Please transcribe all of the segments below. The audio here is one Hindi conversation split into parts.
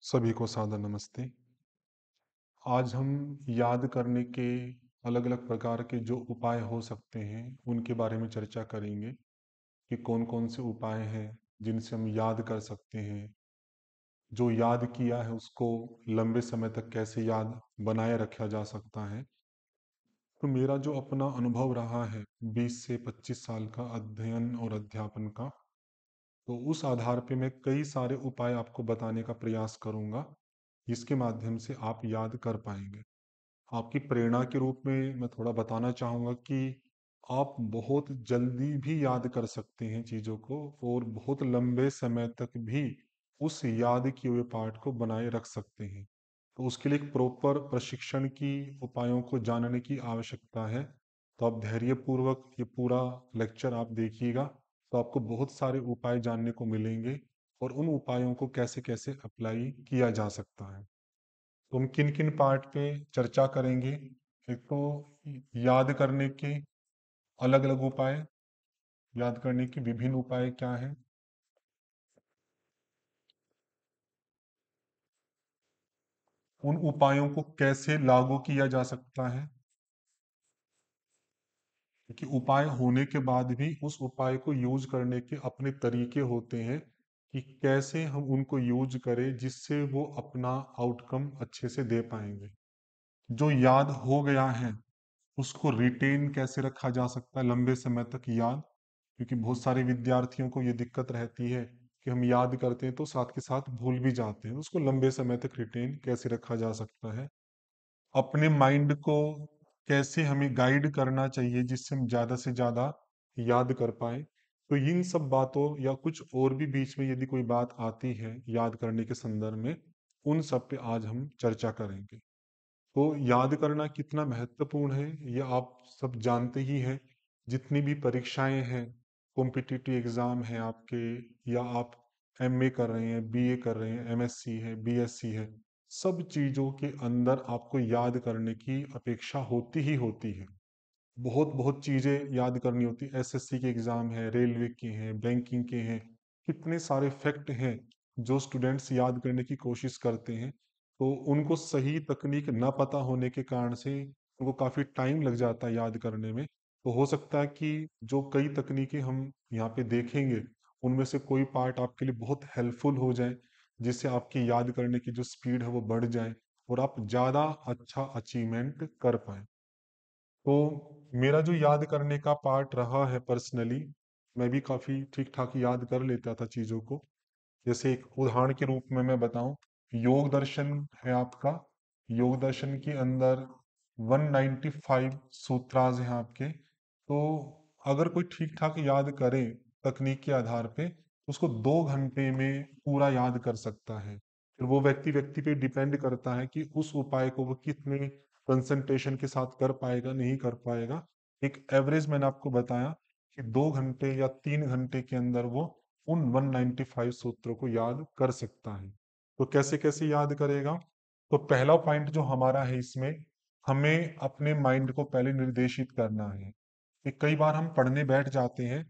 सभी को सादर नमस्ते। आज हम याद करने के अलग-अलग प्रकार के जो उपाय हो सकते हैं, उनके बारे में चर्चा करेंगे कि कौन-कौन से उपाय हैं, जिनसे हम याद कर सकते हैं। जो याद किया है, उसको लंबे समय तक कैसे याद बनाए रखा जा सकता है। तो मेरा जो अपना अनुभव रहा है, 20 से 25 साल का अध्ययन और अध्यापन का, तो उस आधार पे मैं कई सारे उपाय आपको बताने का प्रयास करूँगा, जिसके माध्यम से आप याद कर पाएँगे। आपकी प्रेरणा के रूप में मैं थोड़ा बताना चाहूँगा कि आप बहुत जल्दी भी याद कर सकते हैं चीज़ों को और बहुत लंबे समय तक भी उस याद किए हुए पाठ को बनाए रख सकते हैं। तो उसके लिए एक प्रॉपर प्रशिक्षण की उपायों को जानने की आवश्यकता है। तो आप धैर्यपूर्वक ये पूरा लेक्चर आप देखिएगा, तो आपको बहुत सारे उपाय जानने को मिलेंगे और उन उपायों को कैसे-कैसे अप्लाई किया जा सकता है। तो हम किन किन पार्ट पे चर्चा करेंगे। एक तो याद करने के अलग अलग उपाय, याद करने के विभिन्न उपाय क्या हैं, उन उपायों को कैसे लागू किया जा सकता है, क्योंकि उपाय होने के बाद भी उस उपाय को यूज करने के अपने तरीके होते हैं कि कैसे हम उनको यूज करें जिससे वो अपना आउटकम अच्छे से दे पाएंगे। जो याद हो गया है, उसको रिटेन कैसे रखा जा सकता है लंबे समय तक याद, क्योंकि बहुत सारे विद्यार्थियों को ये दिक्कत रहती है कि हम याद करते हैं तो साथ के साथ भूल भी जाते हैं। उसको लंबे समय तक रिटेन कैसे रखा जा सकता है, अपने माइंड को कैसे हमें गाइड करना चाहिए जिससे हम ज़्यादा से ज़्यादा याद कर पाए। तो इन सब बातों या कुछ और भी बीच में यदि कोई बात आती है याद करने के संदर्भ में, उन सब पे आज हम चर्चा करेंगे। तो याद करना कितना महत्वपूर्ण है, ये आप सब जानते ही हैं। जितनी भी परीक्षाएं हैं, कॉम्पिटिटिव एग्जाम है आपके, या आप एमए कर रहे हैं, बीए कर रहे हैं, एमएससी है, बीएससी है, सब चीजों के अंदर आपको याद करने की अपेक्षा होती ही होती है। बहुत बहुत चीजें याद करनी होती है। एसएससी के एग्जाम है, रेलवे के हैं, बैंकिंग के हैं, कितने सारे फैक्ट हैं जो स्टूडेंट्स याद करने की कोशिश करते हैं। तो उनको सही तकनीक न पता होने के कारण से उनको काफी टाइम लग जाता है याद करने में। तो हो सकता है कि जो कई तकनीकें हम यहाँ पे देखेंगे, उनमें से कोई पार्ट आपके लिए बहुत हेल्पफुल हो जाए, जिससे आपकी याद करने की जो स्पीड है वो बढ़ जाए और आप ज्यादा अच्छा अचीवमेंट कर पाए। तो मेरा जो याद करने का पार्ट रहा है पर्सनली, मैं भी काफी ठीक ठाक याद कर लेता था चीजों को। जैसे एक उदाहरण के रूप में मैं बताऊं, योग दर्शन है आपका। योग दर्शन के अंदर 195 सूत्राज हैं आपके। तो अगर कोई ठीक ठाक याद करे तकनीक के आधार पे, तो उसको 2 घंटे में पूरा याद कर सकता है। फिर वो व्यक्ति व्यक्ति पे डिपेंड करता है कि उस उपाय को वो कितने कंसंट्रेशन के साथ कर पाएगा, नहीं कर पाएगा। एक एवरेज मैंने आपको बताया कि 2 घंटे या 3 घंटे के अंदर वो उन 195 सूत्रों को याद कर सकता है। तो कैसे कैसे याद करेगा? तो पहला पॉइंट जो हमारा है इसमें, हमें अपने माइंड को पहले निर्देशित करना है कि कई बार हम पढ़ने बैठ जाते हैं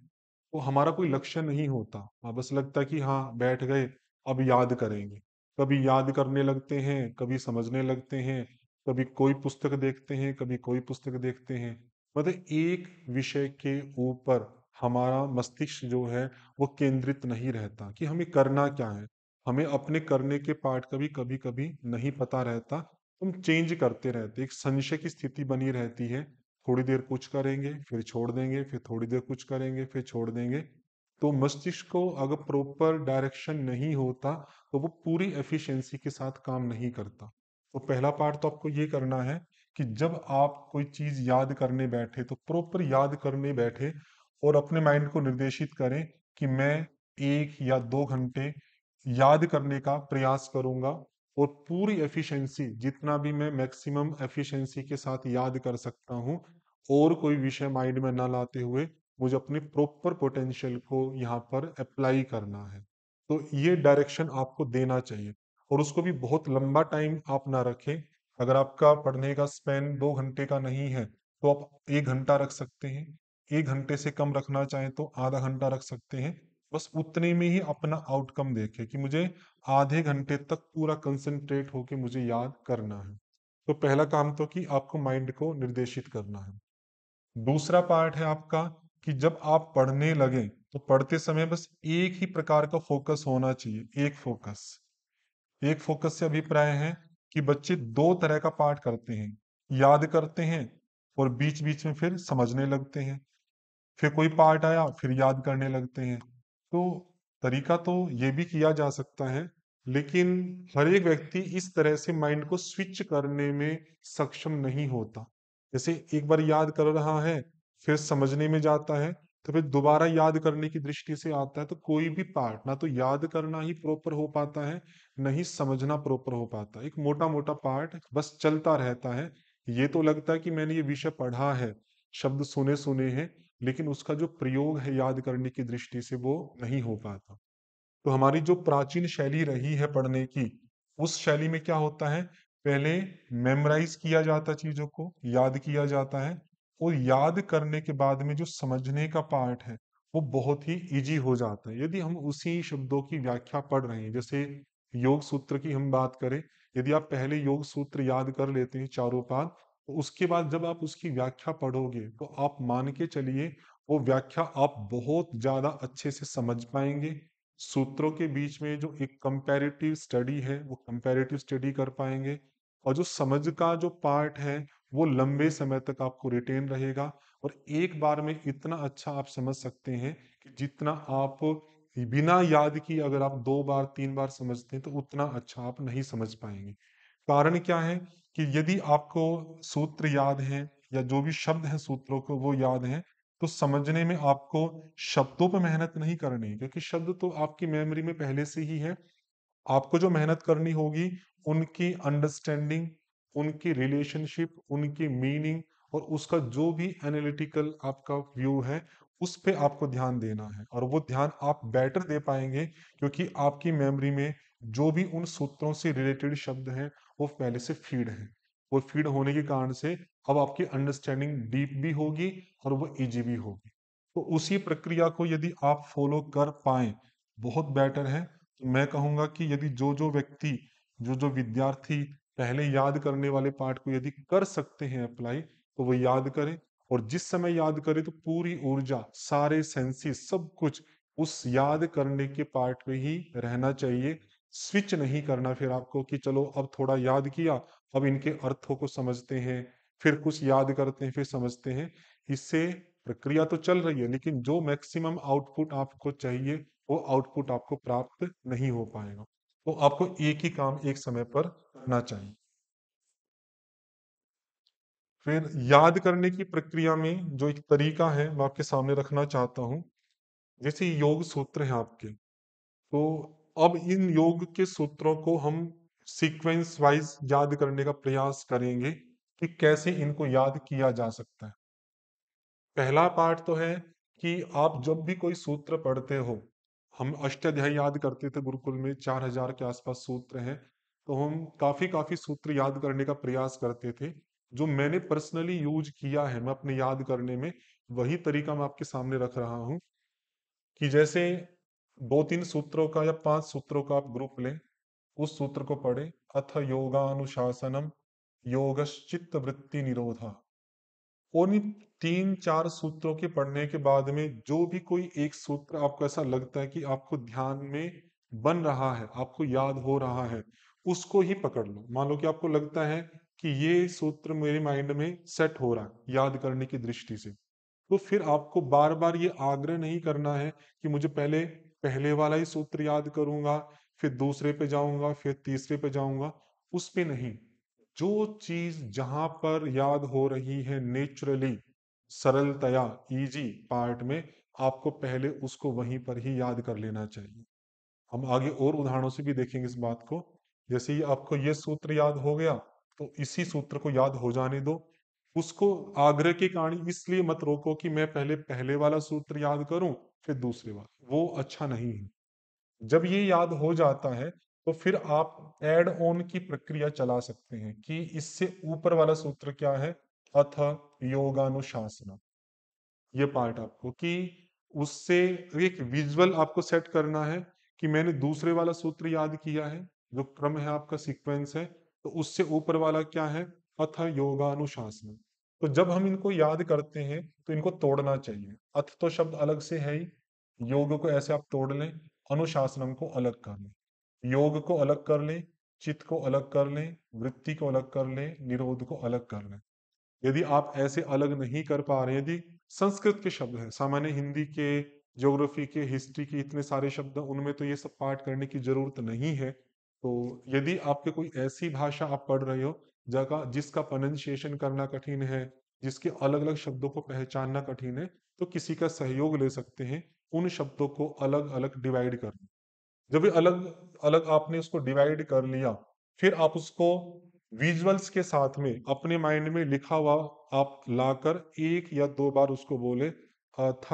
तो हमारा कोई लक्ष्य नहीं होता। बस लगता है कि हाँ बैठ गए, अब याद करेंगे। कभी याद करने लगते हैं, कभी समझने लगते हैं, कभी कोई पुस्तक देखते हैं, कभी कोई पुस्तक देखते हैं। मतलब एक विषय के ऊपर हमारा मस्तिष्क जो है वो केंद्रित नहीं रहता कि हमें करना क्या है। हमें अपने करने के पार्ट का भी कभी कभी नहीं पता रहता। हम चेंज करते रहते, एक संशय की स्थिति बनी रहती है। थोड़ी देर कुछ करेंगे, फिर छोड़ देंगे, फिर थोड़ी देर कुछ करेंगे, फिर छोड़ देंगे। तो मस्तिष्क को अगर प्रॉपर डायरेक्शन नहीं होता, तो वो पूरी एफिशिएंसी के साथ काम नहीं करता। तो पहला पार्ट तो आपको ये करना है कि जब आप कोई चीज याद करने बैठे, तो प्रॉपर याद करने बैठे और अपने माइंड को निर्देशित करें कि मैं 1 या 2 घंटे याद करने का प्रयास करूंगा और पूरी एफिशिएंसी, जितना भी मैं मैक्सिमम एफिशिएंसी के साथ याद कर सकता हूँ, और कोई विषय माइंड में ना लाते हुए मुझे अपने प्रॉपर पोटेंशियल को यहाँ पर अप्लाई करना है। तो ये डायरेक्शन आपको देना चाहिए, और उसको भी बहुत लंबा टाइम आप ना रखें। अगर आपका पढ़ने का स्पेन 2 घंटे का नहीं है, तो आप 1 घंटा रख सकते हैं। 1 घंटे से कम रखना चाहें तो आधा घंटा रख सकते हैं। बस उतने में ही अपना आउटकम देखे कि मुझे आधे घंटे तक पूरा कंसंट्रेट होके मुझे याद करना है। तो पहला काम तो कि आपको माइंड को निर्देशित करना है। दूसरा पार्ट है आपका कि जब आप पढ़ने लगे तो पढ़ते समय बस एक ही प्रकार का फोकस होना चाहिए। एक फोकस से अभिप्राय है कि बच्चे दो तरह का पाठ करते हैं, याद करते हैं और बीच बीच में फिर समझने लगते हैं। फिर कोई पार्ट आया फिर याद करने लगते हैं। तो तरीका तो ये भी किया जा सकता है, लेकिन हर एक व्यक्ति इस तरह से माइंड को स्विच करने में सक्षम नहीं होता। जैसे एक बार याद कर रहा है, फिर समझने में जाता है, तो फिर दोबारा याद करने की दृष्टि से आता है, तो कोई भी पार्ट ना तो याद करना ही प्रॉपर हो पाता है, न ही समझना प्रॉपर हो पाता है। एक मोटा मोटा पार्ट बस चलता रहता है। ये तो लगता है कि मैंने ये विषय पढ़ा है, शब्द सुने सुने हैं, लेकिन उसका जो प्रयोग है याद करने की दृष्टि से वो नहीं हो पाता। तो हमारी जो प्राचीन शैली रही है पढ़ने की, उस शैली में क्या होता है, पहले मेमोराइज किया जाता चीजों को, याद किया जाता है, और याद करने के बाद में जो समझने का पार्ट है वो बहुत ही इजी हो जाता है। यदि हम उसी शब्दों की व्याख्या पढ़ रहे हैं, जैसे योग सूत्र की हम बात करें, यदि आप पहले योग सूत्र याद कर लेते हैं चारों पाद, तो उसके बाद जब आप उसकी व्याख्या पढ़ोगे तो आप मान के चलिए वो व्याख्या आप बहुत ज्यादा अच्छे से समझ पाएंगे। सूत्रों के बीच में जो एक कंपैरेटिव स्टडी है वो कंपैरेटिव स्टडी कर पाएंगे, और जो समझ का जो पार्ट है वो लंबे समय तक आपको रिटेन रहेगा। और एक बार में इतना अच्छा आप समझ सकते हैं कि जितना आप बिना याद की अगर आप दो बार तीन बार समझते हैं तो उतना अच्छा आप नहीं समझ पाएंगे। कारण क्या है कि यदि आपको सूत्र याद हैं या जो भी शब्द हैं सूत्रों को वो याद हैं, तो समझने में आपको शब्दों पर मेहनत नहीं करनी है, क्योंकि शब्द तो आपकी मेमोरी में पहले से ही है। आपको जो मेहनत करनी होगी उनकी अंडरस्टैंडिंग, उनकी रिलेशनशिप, उनकी मीनिंग, और उसका जो भी एनालिटिकल आपका व्यू है उस पे आपको ध्यान देना है। और वो ध्यान आप बेटर दे पाएंगे क्योंकि आपकी मेमोरी में जो भी उन सूत्रों से रिलेटेड शब्द हैं वो पहले से फीड है। वो फीड होने के कारण से अब आपकी अंडरस्टैंडिंग डीप भी होगी और वो इजी भी होगी। तो उसी प्रक्रिया को यदि आप फॉलो कर पाए बहुत बेटर है। तो मैं कहूंगा कि यदि जो जो व्यक्ति, जो जो विद्यार्थी पहले याद करने वाले पार्ट को यदि कर सकते हैं अप्लाई, तो वो याद करें। और जिस समय याद करें तो पूरी ऊर्जा, सारे सेंसेस, सब कुछ उस याद करने के पार्ट में ही रहना चाहिए। स्विच नहीं करना फिर आपको कि चलो अब थोड़ा याद किया, अब इनके अर्थों को समझते हैं, फिर कुछ याद करते हैं, फिर समझते हैं। इससे प्रक्रिया तो चल रही है लेकिन जो मैक्सिमम आउटपुट आपको चाहिए वो आउटपुट आपको प्राप्त नहीं हो पाएगा। तो आपको एक ही काम एक समय पर करना चाहिए। फिर याद करने की प्रक्रिया में जो एक तरीका है मैं आपके सामने रखना चाहता हूँ। जैसे योग सूत्र हैं आपके, तो अब इन योग के सूत्रों को हम सीक्वेंस वाइज याद करने का प्रयास करेंगे कि कैसे इनको याद किया जा सकता है। पहला पार्ट तो है कि आप जब भी कोई सूत्र पढ़ते हो, हम अष्टाध्यायी याद करते थे गुरुकुल में, 4000 के आसपास सूत्र हैं, तो हम काफी काफी सूत्र याद करने का प्रयास करते थे। जो मैंने पर्सनली यूज किया है मैं अपने याद करने में, वही तरीका मैं आपके सामने रख रहा हूँ। कि जैसे दो तीन सूत्रों का या पांच सूत्रों का आप ग्रुप लें, उस सूत्र को पढ़े, अथ योगानुशासनम योगश्चित्त वृत्ति निरोधा। उन तीन चार सूत्रों के पढ़ने के बाद में जो भी कोई एक सूत्र आपको ऐसा लगता है कि आपको ध्यान में बन रहा है, आपको याद हो रहा है, उसको ही पकड़ लो। मान लो कि आपको लगता है कि ये सूत्र मेरे माइंड में सेट हो रहा है याद करने की दृष्टि से, तो फिर आपको बार बार ये आग्रह नहीं करना है कि मुझे पहले पहले वाला ही सूत्र याद करूंगा, फिर दूसरे पे जाऊंगा, फिर तीसरे पे जाऊंगा। उस पे नहीं। जो चीज जहां पर याद हो रही है नेचुरली, सरलतया, इजी पार्ट में, आपको पहले उसको वहीं पर ही याद कर लेना चाहिए। हम आगे और उदाहरणों से भी देखेंगे इस बात को। जैसे ही आपको ये सूत्र याद हो गया तो इसी सूत्र को याद हो जाने दो। उसको आग्रह के कारण इसलिए मत रोको कि मैं पहले पहले वाला सूत्र याद करूं फिर दूसरे वाला, वो अच्छा नहीं है। जब ये याद हो जाता है तो फिर आप एड ऑन की प्रक्रिया चला सकते हैं कि इससे ऊपर वाला सूत्र क्या है, अथ योगानुशासन। ये पार्ट आपको कि उससे एक विजुअल आपको सेट करना है कि मैंने दूसरे वाला सूत्र याद किया है, जो क्रम है आपका सीक्वेंस है, तो उससे ऊपर वाला क्या है, अथ योगानुशासन। तो जब हम इनको याद करते हैं तो इनको तोड़ना चाहिए। अथ तो शब्द अलग से है ही, योग को ऐसे आप तोड़ लें, अनुशासनम को अलग कर लें, योग को अलग कर लें, चित्त को अलग कर लें, वृत्ति को अलग कर लें, निरोध को अलग कर लें। यदि आप ऐसे अलग नहीं कर पा रहे, यदि संस्कृत के शब्द हैं, सामान्य हिंदी के, ज्योग्राफी के, हिस्ट्री के इतने सारे शब्द हैं, उनमें तो ये सब पाठ करने की जरूरत नहीं है। तो यदि आपके कोई ऐसी भाषा आप पढ़ रहे हो जगह जिसका प्रोनाउंसिएशन करना कठिन है, जिसके अलग अलग शब्दों को पहचानना कठिन है, तो किसी का सहयोग ले सकते हैं उन शब्दों को अलग अलग डिवाइड कर। जब ये अलग अलग आपने उसको डिवाइड कर लिया, फिर आप उसको विजुअल्स के साथ में अपने माइंड में लिखा हुआ आप लाकर एक या दो बार उसको बोले, अथ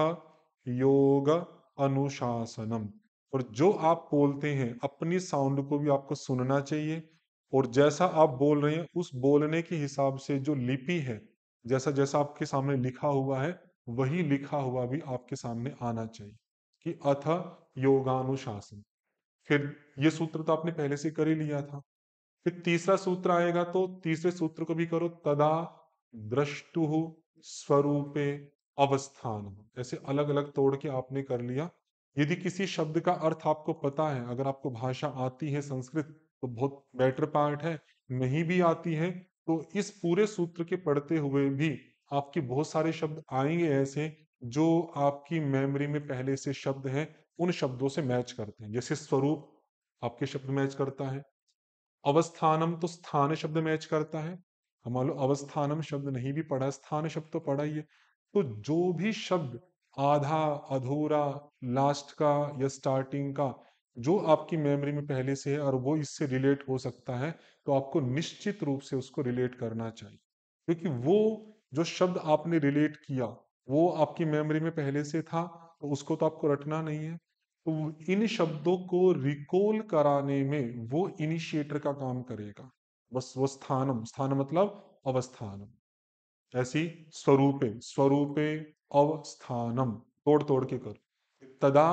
योग अनुशासनम। और जो आप बोलते हैं अपनी साउंड को भी आपको सुनना चाहिए, और जैसा आप बोल रहे हैं उस बोलने के हिसाब से जो लिपि है, जैसा जैसा आपके सामने लिखा हुआ है, वही लिखा हुआ भी आपके सामने आना चाहिए कि अथ योगानुशासन। फिर ये सूत्र तो आपने पहले से कर ही लिया था। फिर तीसरा सूत्र आएगा, तो तीसरे सूत्र को भी करो, तदा द्रष्टु स्वरूपे अवस्थान। ऐसे अलग अलग तोड़ के आपने कर लिया। यदि किसी शब्द का अर्थ आपको पता है, अगर आपको भाषा आती है संस्कृत, तो बहुत बेटर पार्ट है। नहीं भी आती है तो इस पूरे सूत्र के पढ़ते हुए भी आपके बहुत सारे शब्द आएंगे ऐसे जो आपकी मेमोरी में पहले से शब्द हैं, उन शब्दों से मैच करते हैं। जैसे स्वरूप आपके शब्द मैच करता है, अवस्थानम तो स्थान शब्द मैच करता है। हम मान लो अवस्थानम शब्द नहीं भी पढ़ा, स्थान शब्द तो पढ़ा ही है। तो जो भी शब्द आधा, अधूरा, लास्ट का या स्टार्टिंग का, जो आपकी मेमोरी में पहले से है और वो इससे रिलेट हो सकता है, तो आपको निश्चित रूप से उसको रिलेट करना चाहिए। क्योंकि वो जो शब्द आपने रिलेट किया वो आपकी मेमोरी में पहले से था, तो उसको तो आपको रटना नहीं है। तो इन शब्दों को रिकॉल कराने में वो इनिशिएटर का काम करेगा। बस वो स्थानम, स्थान मतलब अवस्थानम। ऐसी स्वरूपे, स्वरूपे अवस्थानम, तोड़ तोड़ के कर, तदा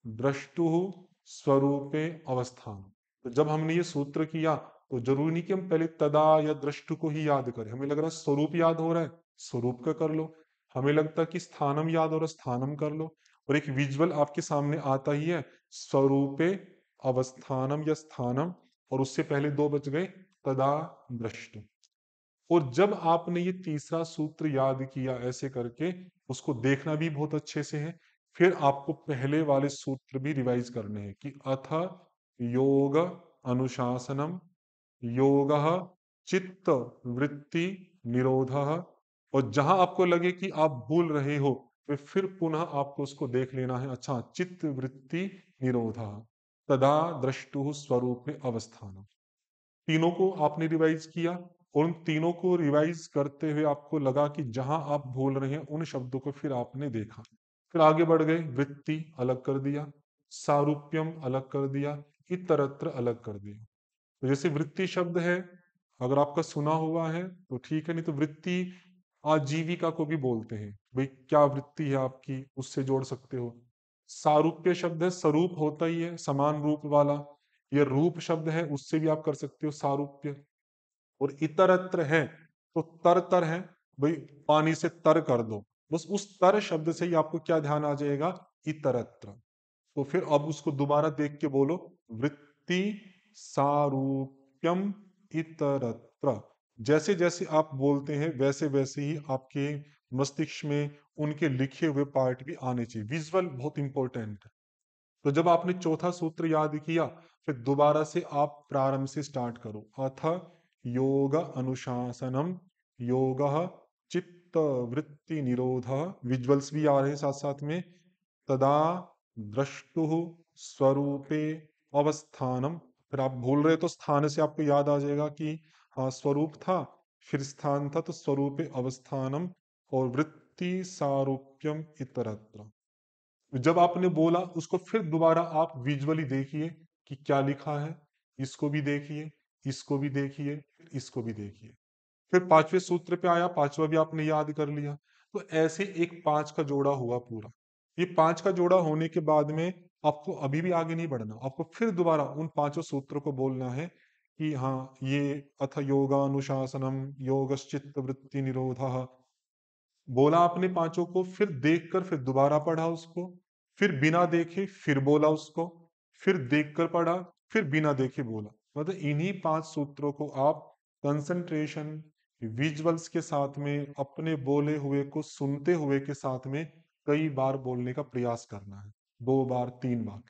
द्रष्टु स्वरूपे अवस्थान। तो जब हमने ये सूत्र किया, तो जरूरी नहीं कि हम पहले तदा या द्रष्टु को ही याद करें। हमें लग रहा है स्वरूप याद हो रहा है, स्वरूप का कर लो। हमें लगता है कि स्थानम याद हो रहा है, स्थानम कर लो। और एक विजुअल आपके सामने आता ही है, स्वरूपे अवस्थानम या स्थानम, और उससे पहले दो बच गए, तदा द्रष्टु। और जब आपने ये तीसरा सूत्र याद किया ऐसे करके, उसको देखना भी बहुत अच्छे से है। फिर आपको पहले वाले सूत्र भी रिवाइज करने हैं कि अथ योग अनुशासनम, योग चित्त वृत्ति निरोध। और जहां आपको लगे कि आप भूल रहे हो, तो फिर पुनः आपको उसको देख लेना है। अच्छा, चित्त वृत्ति निरोध, तदा द्रष्टु स्वरूप में अवस्थान। तीनों को आपने रिवाइज किया, और उन तीनों को रिवाइज करते हुए आपको लगा कि जहां आप भूल रहे हैं उन शब्दों को फिर आपने देखा। फिर आगे बढ़ गए, वृत्ति अलग कर दिया, सारूप्यम अलग कर दिया, इतरत्र अलग कर दिया। तो जैसे वृत्ति शब्द है, अगर आपका सुना हुआ है तो ठीक है, नहीं तो वृत्ति आजीविका को भी बोलते हैं। भाई क्या वृत्ति है आपकी, उससे जोड़ सकते हो। सारूप्य शब्द है, स्वरूप होता ही है समान रूप वाला, ये रूप शब्द है, उससे भी आप कर सकते हो सारूप्य। और इतरत्र है तो तर तर है, भाई पानी से तर कर दो। बस उस तर शब्द से ही आपको क्या ध्यान आ जाएगा, इतरत्र। तो फिर अब उसको दोबारा देख के बोलो, वृत्ति सारूप्यम इतरत्र। जैसे जैसे आप बोलते हैं वैसे वैसे ही आपके मस्तिष्क में उनके लिखे हुए पार्ट भी आने चाहिए। विजुअल बहुत इंपॉर्टेंट है। तो जब आपने चौथा सूत्र याद किया, फिर दोबारा से आप प्रारंभ से स्टार्ट करो, अथ योग अनुशासनम, योग चित्त वृत्ति निरोध। विजुअल्स भी आ रहे हैं साथ साथ में, तदा द्रष्टु स्वरूपे अवस्थानम। फिर आप भूल रहे तो स्थान से आपको याद आ जाएगा कि हाँ स्वरूप था, फिर स्थान था, तो स्वरूपे अवस्थानम, और वृत्ति सारूप्यम इतरत्र। जब आपने बोला उसको फिर दोबारा आप विजुअली देखिए कि क्या लिखा है, इसको भी देखिए, इसको भी देखिए, इसको भी देखिए। फिर पांचवें सूत्र पे आया, पांचवा भी आपने याद कर लिया। तो ऐसे एक पांच का जोड़ा हुआ पूरा। ये 5 का जोड़ा होने के बाद में आपको अभी भी आगे नहीं बढ़ना, आपको फिर दोबारा उन पांचों सूत्रों को बोलना है कि हाँ, ये अथ योगानुशासनम योगश्चित्त वृत्ति निरोधः। बोला आपने पांचों को, फिर देखकर फिर दोबारा पढ़ा उसको, फिर बिना देखे फिर बोला उसको, फिर देखकर पढ़ा, फिर बिना देखे बोला। मतलब इन्हीं 5 सूत्रों को आप कंसंट्रेशन, विजुअल्स के साथ में, अपने बोले हुए को सुनते हुए के साथ में कई बार बोलने का प्रयास करना है, 2 बार 3 बार।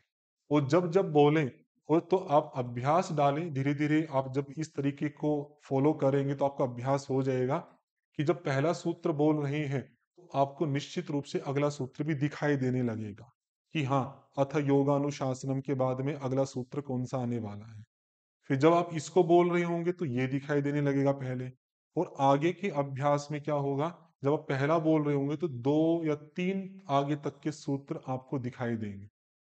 और जब जब बोलें, और तो आप अभ्यास डालें, धीरे धीरे आप जब इस तरीके को फॉलो करेंगे तो आपका अभ्यास हो जाएगा कि जब पहला सूत्र बोल रहे हैं तो आपको निश्चित रूप से अगला सूत्र भी दिखाई देने लगेगा कि हाँ, अथ योगानुशासनम के बाद में अगला सूत्र कौन सा आने वाला है। फिर जब आप इसको बोल रहे होंगे तो ये दिखाई देने लगेगा पहले। और आगे के अभ्यास में क्या होगा, जब आप पहला बोल रहे होंगे तो 2 या 3 आगे तक के सूत्र आपको दिखाई देंगे।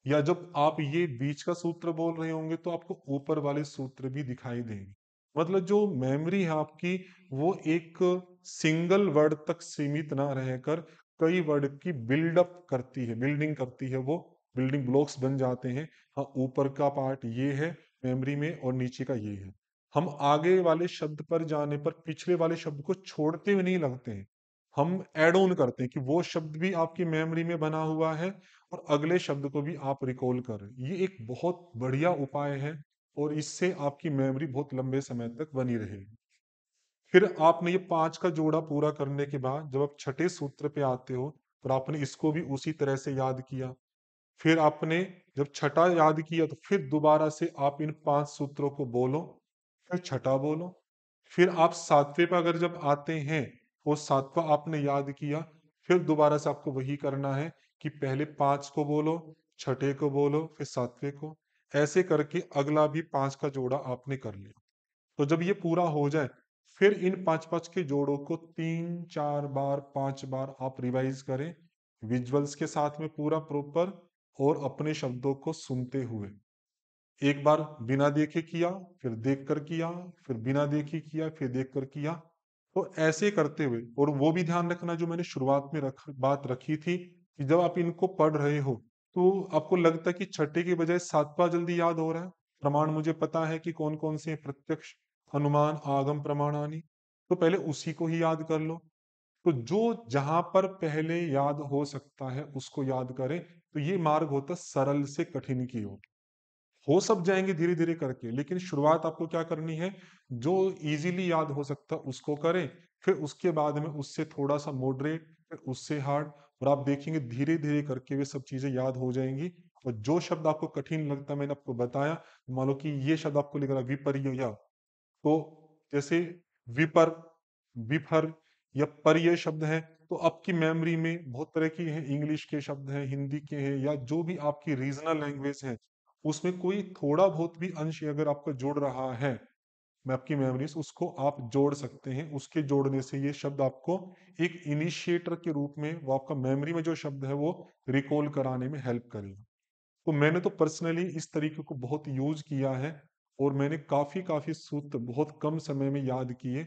या जब आप ये बीच का सूत्र बोल रहे होंगे तो आपको ऊपर वाले सूत्र भी दिखाई देंगे। मतलब जो मेमोरी है आपकी, वो एक सिंगल वर्ड तक सीमित ना रहकर कई वर्ड की बिल्डअप करती है, बिल्डिंग करती है, वो बिल्डिंग ब्लॉक्स बन जाते हैं। हाँ, ऊपर का पार्ट ये है मेमोरी में और नीचे का ये है। हम आगे वाले शब्द पर जाने पर पिछले वाले शब्द को छोड़ते हुए नहीं लगते हैं, हम ऐड ऑन करते हैं कि वो शब्द भी आपकी मेमोरी में बना हुआ है और अगले शब्द को भी आप रिकॉल कर रहे हैं। ये एक बहुत बढ़िया उपाय है और इससे आपकी मेमोरी बहुत लंबे समय तक बनी रहेगी। फिर आपने ये 5 का जोड़ा पूरा करने के बाद जब आप छठे सूत्र पे आते हो, तो आपने इसको भी उसी तरह से याद किया। फिर आपने जब छठा याद किया तो फिर दोबारा से आप इन 5 सूत्रों को बोलो, फिर छठा बोलो। फिर आप 7वें पे अगर जब आते हैं, वो 7वां आपने याद किया, फिर दोबारा से आपको वही करना है कि पहले 5 को बोलो, छठे को बोलो, फिर 7वें को। ऐसे करके अगला भी 5 का जोड़ा आपने कर लिया। तो जब ये पूरा हो जाए, फिर इन 5-5 के जोड़ों को 3-4 बार, 5 बार आप रिवाइज करें, विजुअल्स के साथ में पूरा प्रॉपर, और अपने शब्दों को सुनते हुए। एक बार बिना देखे किया, फिर देख कर किया, फिर बिना देखे किया, फिर देख कर किया। तो ऐसे करते हुए, और वो भी ध्यान रखना जो मैंने शुरुआत में बात रखी थी कि जब आप इनको पढ़ रहे हो तो आपको लगता है कि छठे के बजाय 7वां जल्दी याद हो रहा है। प्रमाण मुझे पता है कि कौन कौन से हैं, प्रत्यक्ष, अनुमान, आगम, प्रमाणानि। तो पहले उसी को ही याद कर लो। तो जो जहां पर पहले याद हो सकता है उसको याद करें। तो ये मार्ग होता है सरल से कठिन की ओर। हो सब जाएंगे धीरे धीरे करके, लेकिन शुरुआत आपको क्या करनी है, जो इजीली याद हो सकता है उसको करें। फिर उसके बाद में उससे थोड़ा सा मॉडरेट, फिर उससे हार्ड, और आप देखेंगे धीरे धीरे करके वे सब चीजें याद हो जाएंगी। और जो शब्द आपको कठिन लगता है, मैंने आपको बताया, मान लो कि ये शब्द आपको लग रहा है विपर्य, तो जैसे विपर, विफर या पर, ये शब्द हैं, तो आपकी मेमोरी में बहुत तरह की हैं, इंग्लिश के शब्द हैं, हिंदी के हैं, या जो भी आपकी रीजनल लैंग्वेज है, उसमें कोई थोड़ा बहुत भी अंश अगर आपको जुड़ रहा है, मैं आपकी मेमोरी से उसको आप जोड़ सकते हैं। उसके जोड़ने से ये शब्द आपको एक इनिशिएटर के रूप में, वो आपका मेमोरी में जो शब्द है वो रिकॉल कराने में हेल्प करेगा। तो मैंने तो पर्सनली इस तरीके को बहुत यूज किया है, और मैंने काफी काफी सूत्र बहुत कम समय में याद किए।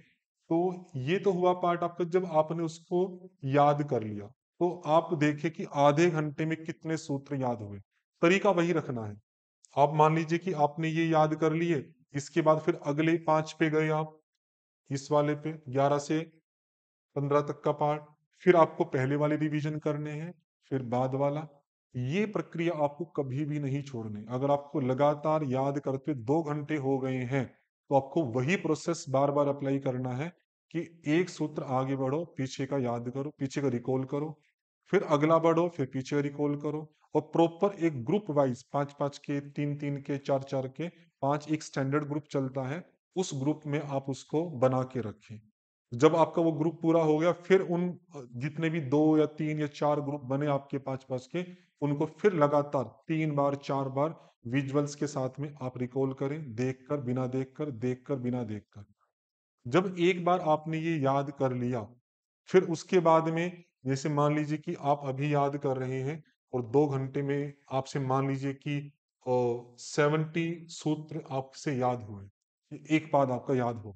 तो ये तो हुआ पार्ट आपका, जब आपने उसको याद कर लिया तो आप देखें कि आधे घंटे में कितने सूत्र याद हुए। तरीका वही रखना है। आप मान लीजिए कि आपने ये याद कर लिए, इसके बाद फिर अगले 5 पे गए आप, इस वाले पे 11 से 15 तक का पार्ट, फिर आपको पहले वाले रिवीजन करने हैं, फिर बाद वाला। ये प्रक्रिया आपको कभी भी नहीं छोड़नी। अगर आपको लगातार याद करते 2 घंटे हो गए हैं, तो आपको वही प्रोसेस बार बार अप्लाई करना है कि एक सूत्र आगे बढ़ो, पीछे का याद करो, पीछे का रिकॉल करो, फिर अगला बढ़ो, फिर पीछे का रिकॉल करो। और प्रॉपर एक ग्रुप वाइज 5-5 के, 3-3 के, 4-4 के, 5 एक स्टैंडर्ड ग्रुप चलता है, उस ग्रुप में आप उसको बना के रखें। जब आपका वो ग्रुप पूरा हो गया, फिर उन जितने भी 2 या 3 या 4 ग्रुप बने आपके 5-5 के, उनको फिर लगातार 3 बार 4 बार विजुअल्स के साथ में आप रिकॉल करें, देखकर बिना देखकर, देखकर बिना देखकर। जब एक बार आपने ये याद कर लिया, फिर उसके बाद में, जैसे मान लीजिए कि आप अभी याद कर रहे हैं और 2 घंटे में आपसे मान लीजिए कि 70 सूत्र आपसे याद हुए, एक बाद आपका याद हो,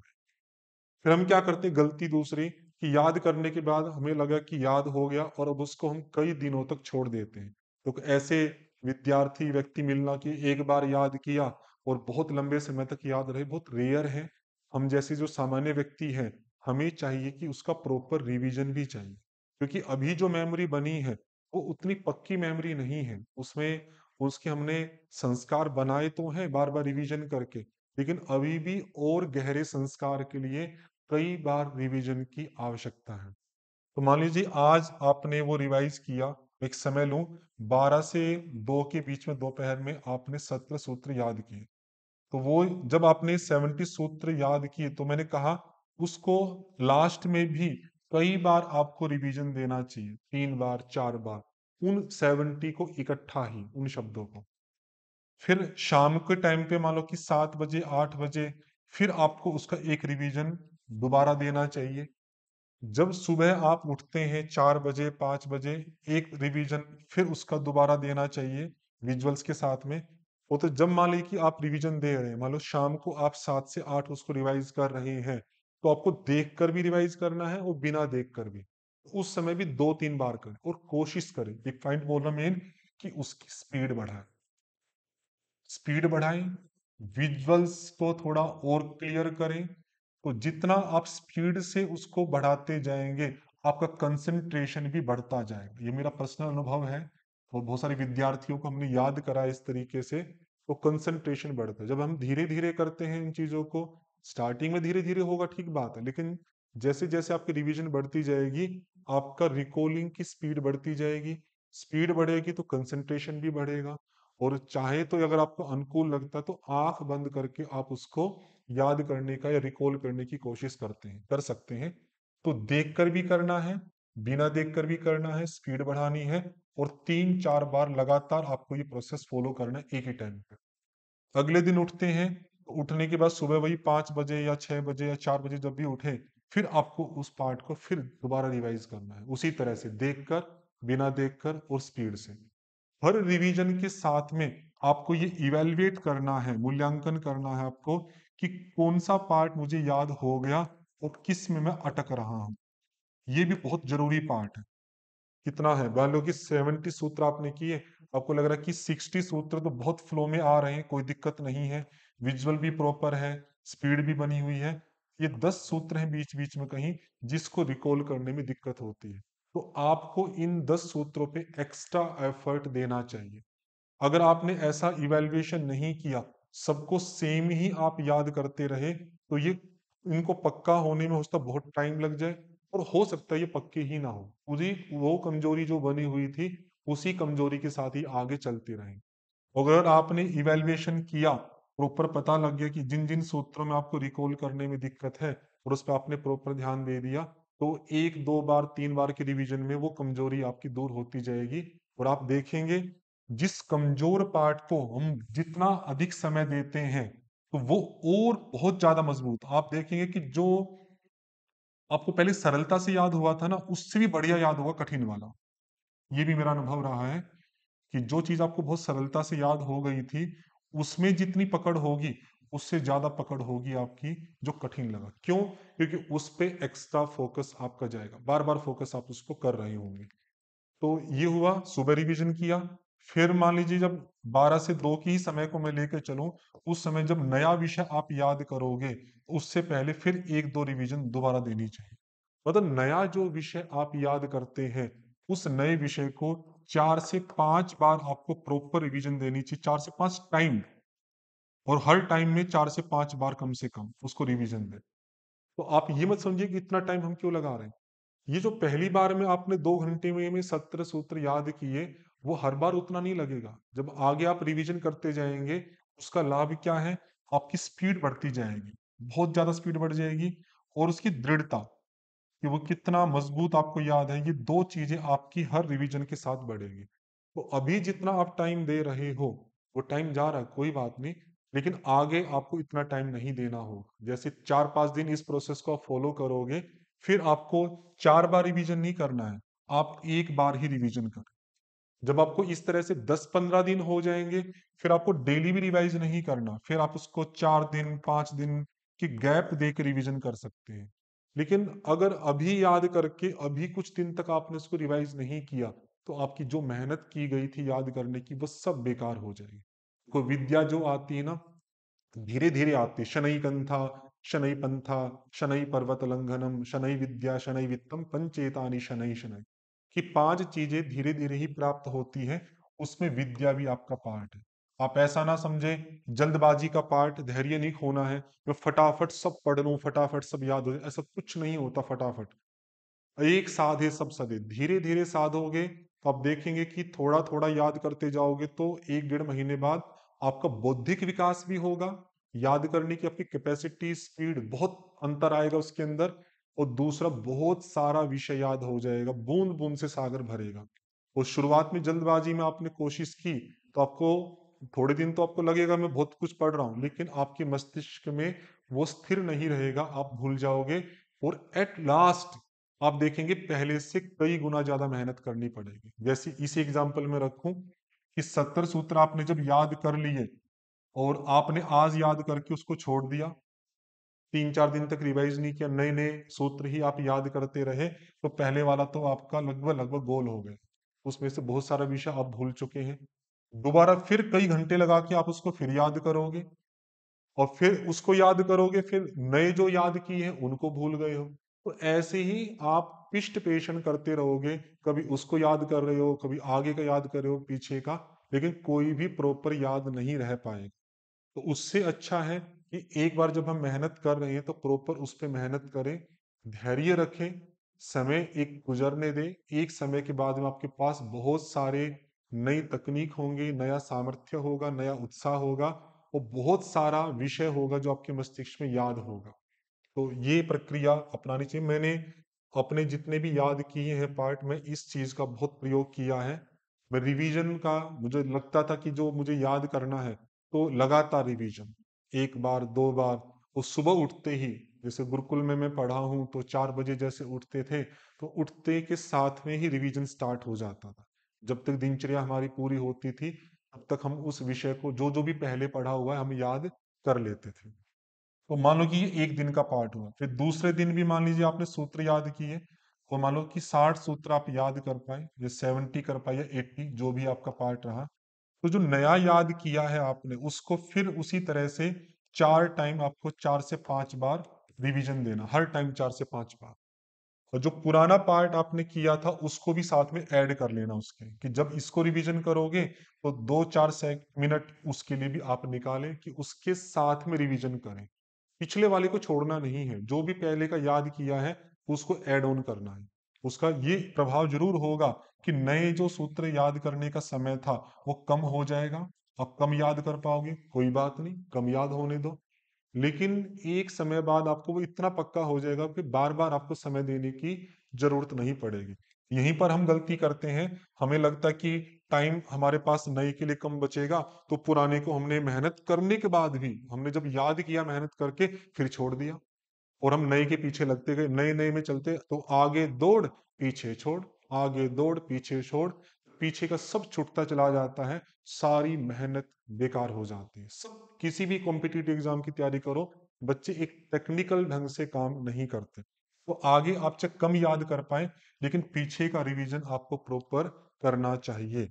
फिर हम क्या करते हैं, गलती दूसरी, कि याद करने के बाद हमें लगा कि याद हो गया और अब उसको हम कई दिनों तक छोड़ देते हैं। तो ऐसे विद्यार्थी व्यक्ति मिलना कि एक बार याद किया और बहुत लंबे समय तक याद रहे, बहुत रेयर है। हम जैसे जो सामान्य व्यक्ति हैं, हमें चाहिए कि उसका प्रॉपर रिवीजन भी चाहिए, क्योंकि अभी जो मेमोरी बनी है वो उतनी पक्की मेमोरी नहीं है। उसमें उसके हमने संस्कार बनाए तो हैं बार बार रिवीजन करके, लेकिन अभी भी और गहरे संस्कार के लिए कई बार रिवीजन की आवश्यकता है। तो मान लीजिए आज आपने वो रिवाइज किया, एक समय लूं, 12 से 2 के बीच में दोपहर में आपने 17 सूत्र याद किए। तो वो जब आपने 70 सूत्र याद किए तो मैंने कहा उसको लास्ट में भी कई बार आपको रिवीजन देना चाहिए, 3 बार 4 बार, उन 70 को इकट्ठा ही, उन शब्दों को। फिर शाम के टाइम पे मान लो कि 7 बजे 8 बजे फिर आपको उसका एक रिवीजन दोबारा देना चाहिए। जब सुबह आप उठते हैं 4 बजे 5 बजे एक रिवीजन फिर उसका दोबारा देना चाहिए विजुअल्स के साथ में। वो तो जब मान लीजिए कि आप रिवीजन दे रहे हैं, मान लो शाम को आप 7 से 8 उसको रिवाइज कर रहे हैं, तो आपको देख कर भी रिवाइज करना है और बिना देख कर भी। उस समय भी 2-3 बार करें और कोशिश करें, एक पॉइंट बोल रहा मेन, कि उसकी स्पीड बढ़ाएं। स्पीड बढ़ाएं, विजुअल्स को थोड़ा और क्लियर करें। तो जितना आप स्पीड से उसको बढ़ाते जाएंगे, आपका कंसंट्रेशन भी बढ़ता जाएगा। ये मेरा पर्सनल अनुभव है। तो बहुत सारे विद्यार्थियों को हमने याद करा इस तरीके से, तो कंसंट्रेशन बढ़ता है। जब हम धीरे धीरे करते हैं इन चीजों को, स्टार्टिंग में धीरे धीरे होगा, ठीक बात है, लेकिन जैसे जैसे आपकी रिवीजन बढ़ती जाएगी, आपका रिकॉलिंग की स्पीड बढ़ती जाएगी। स्पीड बढ़ेगी तो कंसंट्रेशन भी बढ़ेगा। और चाहे तो अगर आपको अनुकूल लगता है तो आंख बंद करके आप उसको याद करने का या रिकॉल करने की कोशिश कर सकते हैं। तो देखकर भी करना है, बिना देखकर भी करना है, स्पीड बढ़ानी है, और 3-4 बार लगातार आपको ये प्रोसेस फॉलो करना है एक ही टाइम पे। अगले दिन उठते हैं, तो उठने के बाद सुबह वही 5 बजे या 6 बजे या 4 बजे जब भी उठे, फिर आपको उस पार्ट को फिर दोबारा रिवाइज करना है, उसी तरह से देखकर, बिना देखकर और स्पीड से। हर रिवीजन के साथ में आपको ये इवेलुएट करना है, मूल्यांकन करना है आपको, कि कौन सा पार्ट मुझे याद हो गया और किस में मैं अटक रहा हूं। ये भी बहुत जरूरी पार्ट है। कितना है, मान लो कि 70 सूत्र आपने किए, आपको लग रहा है कि 60 सूत्र तो बहुत फ्लो में आ रहे हैं, कोई दिक्कत नहीं है, विजुअल भी प्रॉपर है, स्पीड भी बनी हुई है। ये 10 सूत्र हैं बीच बीच में कहीं जिसको रिकॉल करने में दिक्कत होती है। तो आपको इन 10 सूत्रों पे एक्स्ट्रा एफर्ट देना चाहिए। अगर आपने ऐसा इवैल्यूएशन नहीं किया, सबको सेम ही आप याद करते रहे, तो ये इनको पक्का होने में हो सकता है बहुत टाइम लग जाए, और हो सकता है ये पक्के ही ना हो, पूरी वो कमजोरी जो बनी हुई थी उसी कमजोरी के साथ ही आगे चलते रहें। अगर आपने इवैल्यूएशन किया, प्रॉपर पता लग गया कि जिन जिन सूत्रों में आपको रिकॉल करने में दिक्कत है, और उस पर आपने प्रॉपर ध्यान दे दिया, तो 1-2 बार 3 बार के रिवीजन में वो कमजोरी आपकी दूर होती जाएगी। और आप देखेंगे, जिस कमजोर पार्ट को हम जितना अधिक समय देते हैं, तो वो और बहुत ज्यादा मजबूत, आप देखेंगे कि जो आपको पहले सरलता से याद हुआ था ना, उससे भी बढ़िया याद होगा कठिन वाला। ये भी मेरा अनुभव रहा है कि जो चीज आपको बहुत सरलता से याद हो गई थी, उसमें जितनी पकड़ होगी, उससे ज्यादा पकड़ होगी आपकी जो कठिन लगा। क्यों? क्योंकि उस पे एक्स्ट्रा फोकस आपका जाएगा, बार बार फोकस आप उसको कर रहे होंगे। तो ये हुआ, सुबह रिवीजन किया। फिर मान लीजिए जब 12 से 2 की ही समय को मैं लेकर चलूं, उस समय जब नया विषय आप याद करोगे, उससे पहले फिर 1-2 रिवीजन दोबारा देनी चाहिए। मतलब नया जो विषय आप याद करते हैं, उस नए विषय को 4 से 5 बार आपको प्रॉपर रिवीजन देनी चाहिए, 4 से 5 टाइम। और हर टाइम में 4 से 5 बार कम से कम उसको रिवीजन दें। तो आप ये मत समझिए कि इतना टाइम हम क्यों लगा रहे हैं। ये जो पहली बार में आपने 2 घंटे में 17 सूत्र याद किए, वो हर बार उतना नहीं लगेगा। जब आगे आप रिवीजन करते जाएंगे, उसका लाभ क्या है, आपकी स्पीड बढ़ती जाएगी, बहुत ज्यादा स्पीड बढ़ जाएगी। और उसकी दृढ़ता, कि वो कितना मजबूत आपको याद है, ये दो चीजें आपकी हर रिवीजन के साथ बढ़ेगी। तो अभी जितना आप टाइम दे रहे हो, वो टाइम जा रहा है, कोई बात नहीं, लेकिन आगे आपको इतना टाइम नहीं देना होगा। जैसे 4-5 दिन इस प्रोसेस को आप फॉलो करोगे, फिर आपको 4 बार रिवीजन नहीं करना है, आप एक बार ही रिवीजन करें। जब आपको इस तरह से 10-15 दिन हो जाएंगे, फिर आपको डेली भी रिवाइज नहीं करना, फिर आप उसको 4 दिन 5 दिन की गैप दे के रिविजन कर सकते हैं। लेकिन अगर अभी याद करके अभी कुछ दिन तक आपने उसको रिवाइज नहीं किया, तो आपकी जो मेहनत की गई थी याद करने की, वो सब बेकार हो जाएगी। कोई विद्या जो आती है ना, धीरे धीरे आती है। शनै कंथा, शनै पंथा, शनै पर्वत लंघनम, शनै विद्या, शनै वित्तम, पंचेतानि शनै शनै, कि पांच चीजें धीरे धीरे ही प्राप्त होती हैं। उसमें विद्या भी आपका पार्ट है। आप ऐसा ना समझे जल्दबाजी का पार्ट, धैर्य नहीं खोना है, मैं फटाफट सब पढ़ लूं, फटाफट सब याद हो जाए, ऐसा कुछ नहीं होता फटाफट। एक साधे सब सदे, धीरे धीरे साधोगे तो आप देखेंगे कि थोड़ा थोड़ा याद करते जाओगे तो 1 डेढ़ महीने बाद आपका बौद्धिक विकास भी होगा। याद करने की आपकी कैपेसिटी, स्पीड, बहुत अंतर आएगा उसके अंदर। और दूसरा, बहुत सारा विषय याद हो जाएगा, बूंद बूंद से सागर भरेगा। और शुरुआत में जल्दबाजी में आपने कोशिश की तो आपको थोड़े दिन तो आपको लगेगा मैं बहुत कुछ पढ़ रहा हूं, लेकिन आपके मस्तिष्क में वो स्थिर नहीं रहेगा, आप भूल जाओगे। और एट लास्ट आप देखेंगे पहले से कई गुना ज्यादा मेहनत करनी पड़ेगी। जैसे इसी एग्जाम्पल में रखूं कि 70 सूत्र आपने जब याद कर लिए और आपने आज याद करके उसको छोड़ दिया, 3 4 दिन तक रिवाइज नहीं किया, नए नए सूत्र ही आप याद करते रहे, तो पहले वाला तो आपका लगभग लगभग गोल हो गया। उसमें से बहुत सारा विषय आप भूल चुके हैं। दोबारा फिर कई घंटे लगा के आप उसको फिर याद करोगे, और फिर उसको याद करोगे, फिर नए जो याद किए हैं उनको भूल गए हो। तो ऐसे ही आप पिष्ट पेषण करते रहोगे, कभी उसको याद कर रहे हो, कभी आगे का याद कर रहे हो, पीछे का, लेकिन कोई भी प्रॉपर याद नहीं रह पाएगा। तो उससे अच्छा है कि एक बार जब हम मेहनत कर रहे हैं तो प्रॉपर उस पर मेहनत करें, धैर्य रखें, समय एक गुजरने दें। एक समय के बाद में आपके पास बहुत सारे नई तकनीक होंगे, नया सामर्थ्य होगा, नया उत्साह होगा, और बहुत सारा विषय होगा जो आपके मस्तिष्क में याद होगा। तो ये प्रक्रिया अपनानी चाहिए। मैंने अपने जितने भी याद किए हैं पार्ट में इस चीज का बहुत प्रयोग किया है। मैं रिवीजन का, मुझे लगता था कि जो मुझे याद करना है तो लगातार रिवीजन, 1 बार 2 बार। वो सुबह उठते ही, जैसे गुरुकुल में मैं पढ़ा हूँ तो 4 बजे जैसे उठते थे, तो उठते के साथ में ही रिवीजन स्टार्ट हो जाता था। जब तक दिनचर्या हमारी पूरी होती थी तब तक हम उस विषय को जो जो भी पहले पढ़ा हुआ है हम याद कर लेते थे। तो मान लो कि ये एक दिन का पार्ट हुआ, फिर दूसरे दिन भी मान लीजिए आपने सूत्र याद किए, और मान लो कि 60 सूत्र आप याद कर पाए, या 70 कर पाए, या 80, जो भी आपका पार्ट रहा। तो जो नया याद किया है आपने उसको फिर उसी तरह से 4 टाइम, आपको 4 से 5 बार रिवीजन देना, हर टाइम 4 से 5 बार। और जो पुराना पार्ट आपने किया था उसको भी साथ में ऐड कर लेना उसके, कि जब इसको रिवीजन करोगे तो 2 4 मिनट उसके लिए भी आप निकालें कि उसके साथ में रिवीजन करें। पिछले वाले को छोड़ना नहीं है, जो भी पहले का याद किया है उसको ऐड ऑन करना है। उसका ये प्रभाव जरूर होगा कि नए जो सूत्र याद करने का समय था वो कम हो जाएगा। आप कम याद कर पाओगे, कोई बात नहीं, कम याद होने दो। लेकिन एक समय बाद आपको वो इतना पक्का हो जाएगा कि बार बार आपको समय देने की जरूरत नहीं पड़ेगी। यहीं पर हम गलती करते हैं। हमें लगता है कि टाइम हमारे पास नए के लिए कम बचेगा, तो पुराने को हमने मेहनत करने के बाद भी, हमने जब याद किया मेहनत करके, फिर छोड़ दिया, और हम नए के पीछे लगते गए, नए नए में चलते, तो आगे दौड़ पीछे छोड़, आगे दौड़ पीछे छोड़, पीछे का सब छूटता चला जाता है। सारी मेहनत बेकार हो जाती है सब। किसी भी कॉम्पिटिटिव एग्जाम की तैयारी करो, बच्चे एक टेक्निकल ढंग से काम नहीं करते। तो आगे आप चाहे कम याद कर पाए, लेकिन पीछे का रिवीजन आपको प्रॉपर करना चाहिए।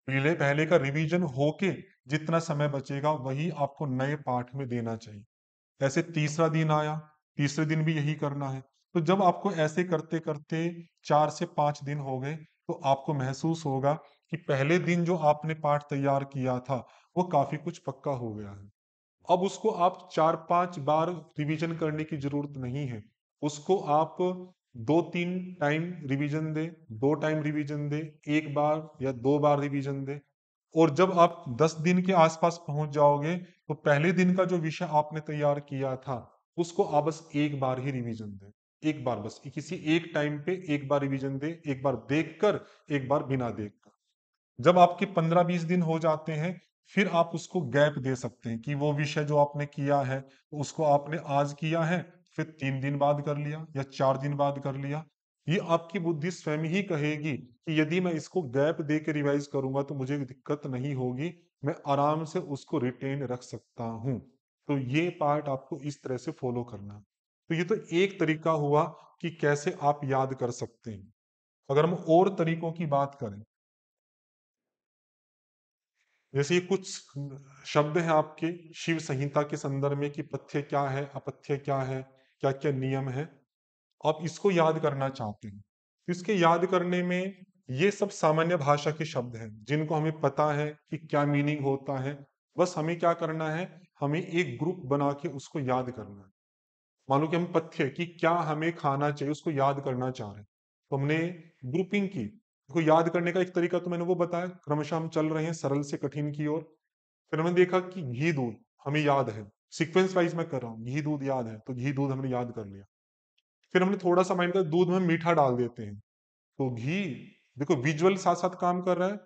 पहले पहले का रिवीजन होके जितना समय बचेगा वही आपको नए पाठ में देना चाहिए। ऐसे तीसरा दिन आया, तीसरे दिन भी यही करना है। तो जब आपको ऐसे करते करते 4 से 5 दिन हो गए, तो आपको महसूस होगा कि पहले दिन जो आपने पाठ तैयार किया था वो काफी कुछ पक्का हो गया है। अब उसको आप 4 5 बार रिवीजन करने की जरूरत नहीं है। उसको आप 2 3 टाइम रिवीजन दे, 2 टाइम रिवीजन दे, 1 बार या 2 बार रिवीजन दे। और जब आप 10 दिन के आसपास पहुंच जाओगे तो पहले दिन का जो विषय आपने तैयार किया था उसको आप बस 1 बार ही रिवीजन दें। एक बार बस, किसी एक टाइम पे 1 बार रिवीजन दे, एक बार देखकर, एक बार बिना देखकर। जब आपके 15 20 दिन हो जाते हैं, फिर आप उसको गैप दे सकते हैं कि वो विषय जो आपने किया है उसको आपने आज किया है, फिर 3 दिन बाद कर लिया या 4 दिन बाद कर लिया। ये आपकी बुद्धि स्वयं ही कहेगी कि यदि मैं इसको गैप दे के रिवाइज करूंगा तो मुझे दिक्कत नहीं होगी, मैं आराम से उसको रिटेन रख सकता हूं। तो ये पार्ट आपको इस तरह से फॉलो करना है। तो ये तो एक तरीका हुआ कि कैसे आप याद कर सकते हैं। अगर हम और तरीकों की बात करें, जैसे ये कुछ शब्द हैं आपके शिव संहिता के संदर्भ में कि पथ्य क्या है, अपथ्य क्या है, क्या क्या नियम है, आप इसको याद करना चाहते हैं। तो इसके याद करने में ये सब सामान्य भाषा के शब्द हैं जिनको हमें पता है कि क्या मीनिंग होता है। बस हमें क्या करना है, हमें एक ग्रुप बना के उसको याद करना है। मान लो कि हम पथ्य कि क्या हमें खाना चाहिए उसको याद करना चाह रहे हैं, तो हमने ग्रुपिंग की। देखो याद करने का एक तरीका तो मैंने वो बताया, क्रमशः हम चल रहे हैं सरल से कठिन की ओर। फिर हमने देखा कि घी दूध हमें याद है, सीक्वेंस वाइज मैं कर रहा हूँ, घी दूध याद है तो घी दूध हमने याद कर लिया। फिर हमने थोड़ा सा माइंड का दूध में मीठा डाल देते हैं, तो घी, देखो विजुअल साथ साथ काम कर रहा है।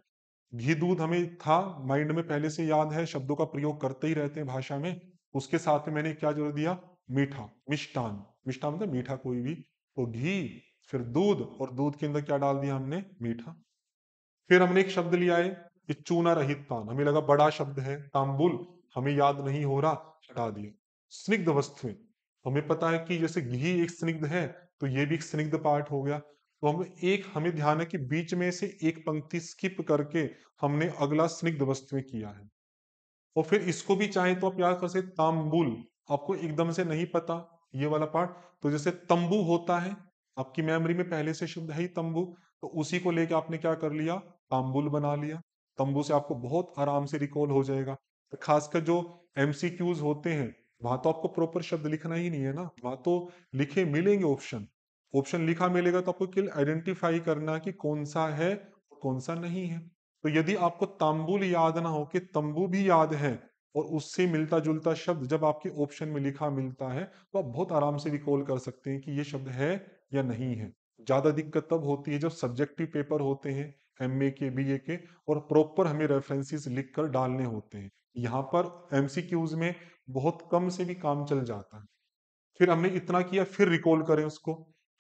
घी दूध हमें था माइंड में पहले से याद है, शब्दों का प्रयोग करते ही रहते हैं भाषा में। उसके साथ में मैंने क्या जोड़ दिया, मीठा, मिष्टान। मिष्टान मतलब मीठा कोई भी, तो घी, फिर दूध, और दूध के अंदर क्या डाल दिया हमने, मीठा। फिर हमने एक शब्द लिया है कि चूना रहित पान, हमें लगा बड़ा शब्द है, तांबुल हमें याद नहीं हो रहा, हटा दिया। स्निग्ध वस्तुएं, हमें पता है कि जैसे घी एक स्निग्ध है, तो ये भी एक स्निग्ध पार्ट हो गया। तो हमें ध्यान है कि बीच में से एक पंक्ति स्किप करके हमने अगला स्निग्ध वस्तुएं किया है। और फिर इसको भी चाहे तो आप याद कर सकते, तांबुल आपको एकदम से नहीं पता ये वाला पार्ट, तो जैसे तंबू होता है, आपकी मेमोरी में पहले से शब्द है ही तंबू, तो उसी को लेके आपने क्या कर लिया, तांबुल बना लिया। तंबू से आपको बहुत आराम से रिकॉल हो जाएगा। तो खासकर जो एमसीक्यूज होते हैं, वहां तो आपको प्रॉपर शब्द लिखना ही नहीं है ना, वहां तो लिखे मिलेंगे ऑप्शन। ऑप्शन लिखा मिलेगा तो आपको केवल आइडेंटिफाई करना कि कौन सा है कौन सा नहीं है। तो यदि आपको तांबुल याद ना हो कि तंबू भी याद है, और उससे मिलता जुलता शब्द जब आपके ऑप्शन में लिखा मिलता है, तो आप बहुत आराम से रिकॉल कर सकते हैं कि ये शब्द है या नहीं है। ज्यादा दिक्कत तब होती है जब सब्जेक्टिव पेपर होते हैं, एमए के, बीए के, और प्रॉपर हमें रेफरेंसेस लिख कर डालने होते हैं। यहाँ पर एमसीक्यूज में बहुत कम से भी काम चल जाता है। फिर हमने इतना किया, फिर रिकॉल करें उसको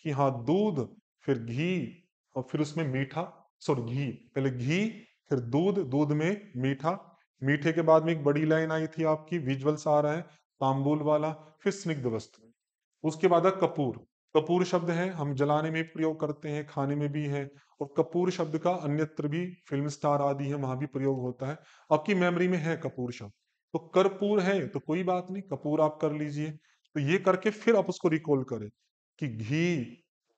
कि हाँ दूध, फिर घी, और फिर उसमें मीठा, सॉरी घी, पहले घी, फिर दूध, दूध में मीठा, मीठे के बाद में एक बड़ी लाइन आई थी आपकी, विजुअल्स आ रहा है, तांबुल वाला, फिर स्निग्ध वस्तु। उसके बाद है कपूर। कपूर शब्द है, हम जलाने में प्रयोग करते हैं, खाने में भी है, और कपूर शब्द का अन्यत्र भी फिल्म स्टार आदि है वहां भी प्रयोग होता है। आपकी मेमोरी में है कपूर शब्द, तो कर्पूर है तो कोई बात नहीं, कपूर आप कर लीजिए। तो ये करके फिर आप उसको रिकॉल करें कि घी,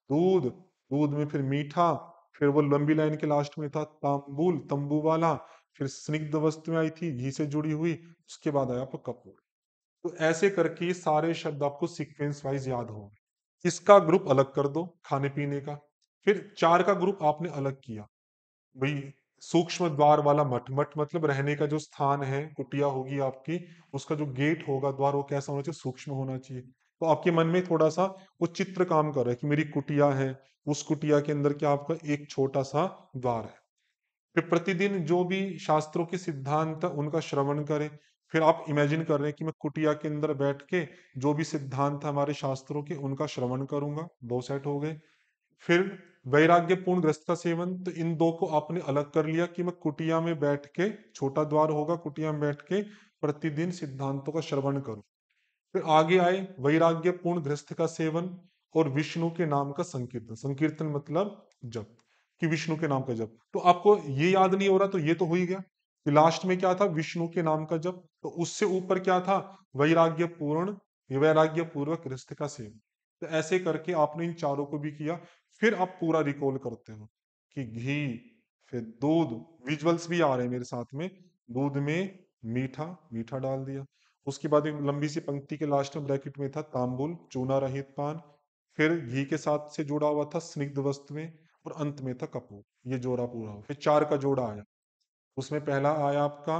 दूध, दूध में फिर मीठा, फिर वो लंबी लाइन के लास्ट में था तांबुल, तंबू वाला, फिर स्निग्ध वस्तुएं आई थी घी से जुड़ी हुई, उसके बाद आया आपका कपूर। तो ऐसे करके ये सारे शब्द आपको सीक्वेंस वाइज याद होंगे। इसका ग्रुप अलग कर दो खाने पीने का। फिर चार का ग्रुप आपने अलग किया, भाई सूक्ष्म द्वार वाला मठ, मठ मतलब रहने का जो स्थान है, कुटिया होगी आपकी, उसका जो गेट होगा, द्वार, वो कैसा होना चाहिए, सूक्ष्म होना चाहिए। तो आपके मन में थोड़ा सा वो चित्र काम कर रहा है कि मेरी कुटिया है, उस कुटिया के अंदर क्या आपका एक छोटा सा द्वार है। फिर प्रतिदिन जो भी शास्त्रों के सिद्धांत उनका श्रवण करें। फिर आप इमेजिन कर रहे हैं कि मैं कुटिया के अंदर बैठ के जो भी सिद्धांत हमारे शास्त्रों के उनका श्रवण करूंगा, दो सेट हो गए। फिर वैराग्यपूर्ण ग्रस्त का सेवन, तो इन दो को आपने अलग कर लिया कि मैं कुटिया में बैठ के, छोटा द्वार होगा, कुटिया में बैठ के प्रतिदिन सिद्धांतों का श्रवण करूं। फिर आगे आए वैराग्यपूर्ण गृहस्थ का सेवन और विष्णु के नाम का संकीर्तन। संकीर्तन मतलब जप, कि विष्णु के नाम का जप। तो आपको ये याद नहीं हो रहा, तो ये तो हो ही गया कि लास्ट में क्या था, विष्णु के नाम का जप। तो उससे ऊपर क्या था, वैराग्यपूर्ण, वैराग्य पूर्वक गृहस्थ का सेवन। तो ऐसे करके आपने इन चारों को भी किया। फिर आप पूरा रिकॉल करते हो कि घी, फिर दूध, विजुअल्स भी आ रहे हैं मेरे साथ में, दूध में मीठा, मीठा डाल दिया। उसके बाद एक लंबी सी पंक्ति के लास्ट में ब्रैकेट में था तांबुल, चूना रहित पान, फिर घी के साथ से जुड़ा हुआ था स्निग्ध वस्तुएं, और अंत में था कपूर। ये जोड़ा पूरा हो, फिर चार का जोड़ा आया। उसमें पहला आया आपका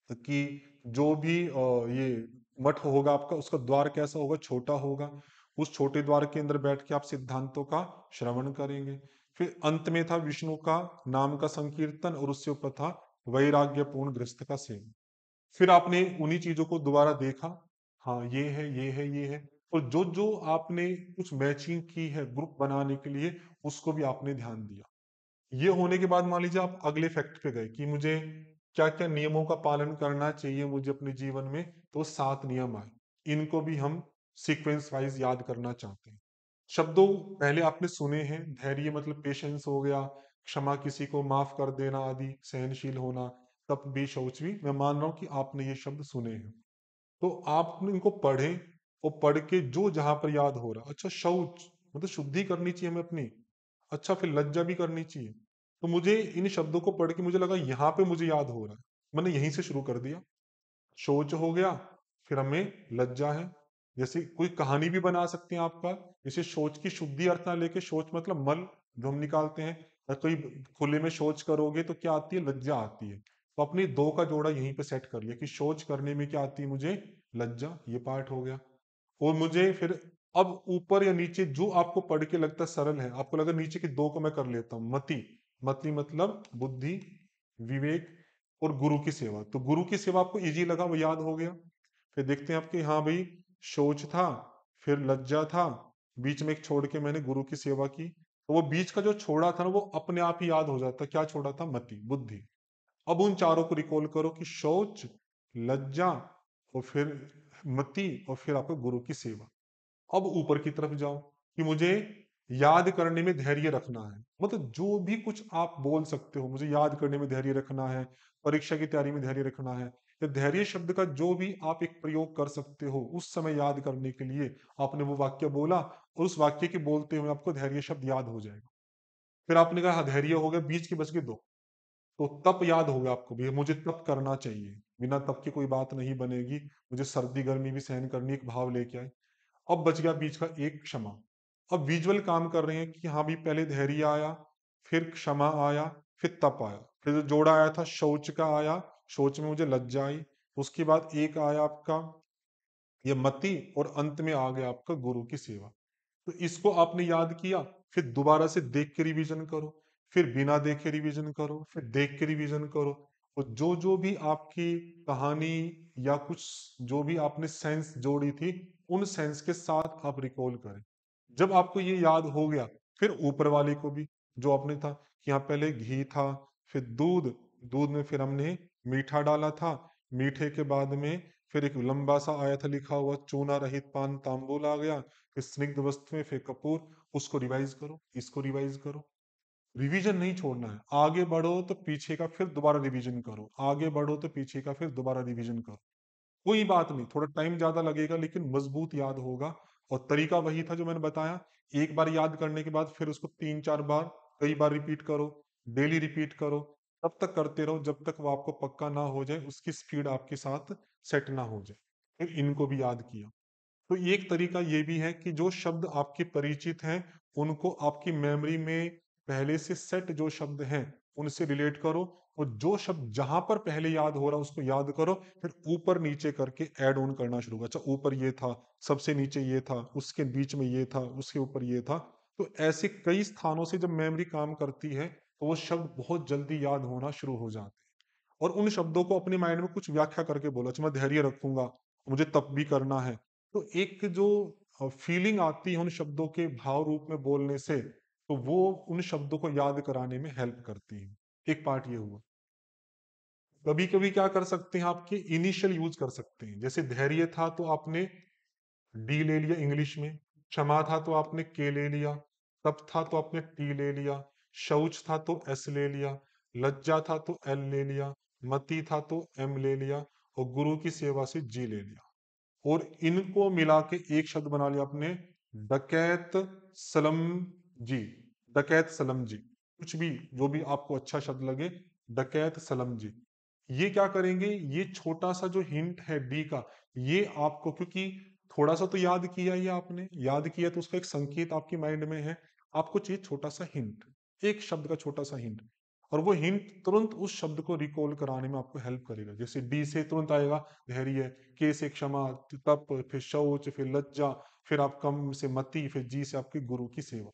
कि जो भी ये मठ होगा आपका, उसका द्वार कैसा होगा, छोटा होगा। उस छोटे द्वार के अंदर बैठ के आप सिद्धांतों का श्रवण करेंगे। फिर अंत में था विष्णु का नाम का संकीर्तन, और उससे ऊपर था वैराग्यपूर्ण गृहस्थ का सेवन। फिर आपने उन्हीं चीजों को दोबारा देखा, हाँ ये है, ये है, ये है, और जो जो आपने कुछ मैचिंग की है ग्रुप बनाने के लिए, उसको भी आपने ध्यान दिया। ये होने के बाद मान लीजिए आप अगले फैक्ट पे गए कि मुझे क्या क्या नियमों का पालन करना चाहिए मुझे अपने जीवन में, तो 7 नियम आए। इनको भी हम सीक्वेंस वाइज याद करना चाहते हैं। शब्दों पहले आपने सुने हैं, धैर्य मतलब पेशेंस हो गया, क्षमा किसी को माफ कर देना आदि, सहनशील होना, तप भी, शौच भी। मैं मान रहा हूं कि आपने ये शब्द सुने हैं। तो आपने इनको पढ़े और पढ़ के जो जहां पर याद हो रहा, अच्छा शौच मतलब शुद्धि करनी चाहिए हमें अपनी, अच्छा फिर लज्जा भी करनी चाहिए। तो मुझे इन शब्दों को पढ़ के मुझे लगा यहाँ पे मुझे याद हो रहा है, मैंने यहीं से शुरू कर दिया। शौच हो गया, फिर हमें लज्जा है। जैसे कोई कहानी भी बना सकते हैं आपका, जैसे शौच की शुद्धि अर्थ ना लेके, शौच मतलब मल जो हम निकालते हैं, और कोई खुले में शौच करोगे तो क्या आती है, लज्जा आती है। तो अपनी दो का जोड़ा यहीं पे सेट कर लिया कि शौच करने में क्या आती है मुझे, लज्जा। ये पार्ट हो गया। और मुझे फिर अब ऊपर या नीचे जो आपको पढ़ के लगता है सरल है, आपको लगा नीचे की दो को मैं कर लेता हूँ। मति, मति मतलब बुद्धि, विवेक और गुरु की सेवा। तो गुरु की सेवा आपको इजी लगा, वो याद हो गया। फिर देखते हैं आपके, हाँ भाई शौच था, फिर लज्जा था, बीच में एक छोड़ के मैंने गुरु की सेवा की। तो वो बीच का जो छोड़ा था ना, वो अपने आप ही याद हो जाता। क्या छोड़ा था, मति, बुद्धि। अब उन चारों को रिकॉल करो कि शौच, लज्जा और फिर मति और फिर आपका गुरु की सेवा। अब ऊपर की तरफ जाओ कि मुझे याद करने में धैर्य रखना है। मतलब जो भी कुछ आप बोल सकते हो, मुझे याद करने में धैर्य रखना है, परीक्षा की तैयारी में धैर्य रखना है, या धैर्य शब्द का जो भी आप एक प्रयोग कर सकते हो उस समय याद करने के लिए, आपने वो वाक्य बोला और उस वाक्य के बोलते हुए आपको धैर्य शब्द याद हो जाएगा। फिर आपने कहा हाँ, धैर्य हो गया, बीच की बच गई दो। तो तप याद होगा आपको भी, मुझे तप करना चाहिए, बिना तप की कोई बात नहीं बनेगी, मुझे सर्दी गर्मी भी सहन करनी, एक भाव लेके आए। अब बच गया बीच का एक, क्षमा। अब विजुअल काम कर रहे हैं कि हाँ भी, पहले धैर्य आया, फिर क्षमा आया, फिर तप आया, फिर जो जोड़ा आया था शौच का आया, शौच में मुझे लज्जा आई, उसके बाद एक आया आपका ये मति, और अंत में आ गया आपका गुरु की सेवा। तो इसको आपने याद किया, फिर दोबारा से देख के रिवीजन करो, फिर बिना देखे रिवीजन करो, फिर देख के रिवीजन करो। और जो जो भी आपकी कहानी या कुछ जो भी आपने सेंस जोड़ी थी, उन सेंस के साथ आप रिकॉल करें। जब आपको ये याद हो गया, फिर ऊपर वाले को भी, जो आपने था कि यहाँ पहले घी था, फिर दूध, दूध में फिर हमने मीठा डाला था, मीठे के बाद में फिर एक लंबा सा आया था लिखा हुआ, चूना रहित पान तांबूल आ गया, फिर स्निग्ध वस्तुएं, फिर कपूर। उसको रिवाइज करो, इसको रिवाइज करो। रिवीजन नहीं छोड़ना है, आगे बढ़ो तो पीछे का फिर दोबारा रिवीजन करो, आगे बढ़ो तो पीछे का फिर दोबारा रिवीजन करो। कोई बात नहीं, थोड़ा टाइम ज्यादा लगेगा लेकिन मजबूत याद होगा। और तरीका वही था जो मैंने बताया, एक बार याद करने के बाद फिर उसको 3-4 बार, कई बार रिपीट करो, डेली रिपीट करो, तब तक करते रहो जब तक वो आपको पक्का ना हो जाए, उसकी स्पीड आपके साथ सेट ना हो जाए। फिर इनको भी याद किया। तो एक तरीका ये भी है कि जो शब्द आपके परिचित हैं, उनको आपकी मेमोरी में पहले से सेट जो शब्द हैं उनसे रिलेट करो, और जो शब्द जहां पर पहले याद हो रहा उसको याद करो, फिर ऊपर नीचे करके ऐड ऑन करना शुरू करो। अच्छा ऊपर ये था, सबसे नीचे ये था, उसके बीच में ये था, उसके ऊपर ये था। तो ऐसे कई स्थानों से जब मेमोरी काम करती है तो वो शब्द बहुत जल्दी याद होना शुरू हो जाते हैं। और उन शब्दों को अपने माइंड में कुछ व्याख्या करके बोलो, अच्छा मैं धैर्य रखूंगा, मुझे तप भी करना है। तो एक जो फीलिंग आती है उन शब्दों के भाव रूप में बोलने से, तो वो उन शब्दों को याद कराने में हेल्प करती है। एक पार्ट ये हुआ। कभी कभी क्या कर सकते हैं, आपके इनिशियल यूज कर सकते हैं। जैसे धैर्य था तो आपने डी ले लिया इंग्लिश में, क्षमा था तो आपने के ले लिया, तप था तो आपने टी ले लिया, शौच था तो एस ले लिया, लज्जा था तो एल ले लिया, मति था तो एम ले लिया, और गुरु की सेवा से जी ले लिया। और इनको मिला के एक शब्द बना लिया आपने, डकैत सलम जी। डकैत सलम जी, कुछ भी जो भी आपको अच्छा शब्द लगे, डकैत सलम जी। ये क्या करेंगे, ये छोटा सा जो हिंट है डी का, ये आपको, क्योंकि थोड़ा सा तो याद किया ही आपने, याद किया तो उसका एक संकेत आपकी माइंड में है, आपको चाहिए छोटा सा हिंट, एक शब्द का छोटा सा हिंट। और वो हिंट तुरंत उस शब्द को रिकॉल कराने में आपको हेल्प करेगा। जैसे डी से तुरंत आएगा धैर्य, के से क्षमा, तप, फिर शौच, फिर लज्जा, फिर आप कम से मति, फिर जी से आपके गुरु की सेवा।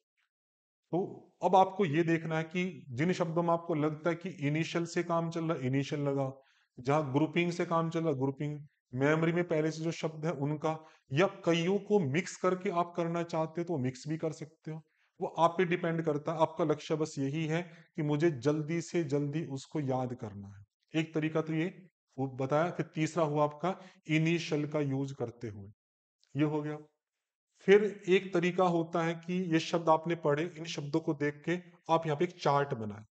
तो अब आपको ये देखना है कि जिन शब्दों में आपको लगता है कि इनिशियल से काम चल रहा है, इनिशियल लगा, जहां ग्रुपिंग से काम चल रहा है, ग्रुपिंग, मेमोरी में पहले से जो शब्द है उनका, या कईयों को मिक्स करके आप करना चाहते हो तो मिक्स भी कर सकते हो। वो आप पे डिपेंड करता है, आपका लक्ष्य बस यही है कि मुझे जल्दी से जल्दी उसको याद करना है। एक तरीका तो ये वो बताया, फिर तीसरा हुआ आपका इनिशियल का यूज करते हुए। ये हो गया। फिर एक तरीका होता है कि ये शब्द आपने पढ़े, इन शब्दों को देख के आप यहाँ पे एक चार्ट बनाएं।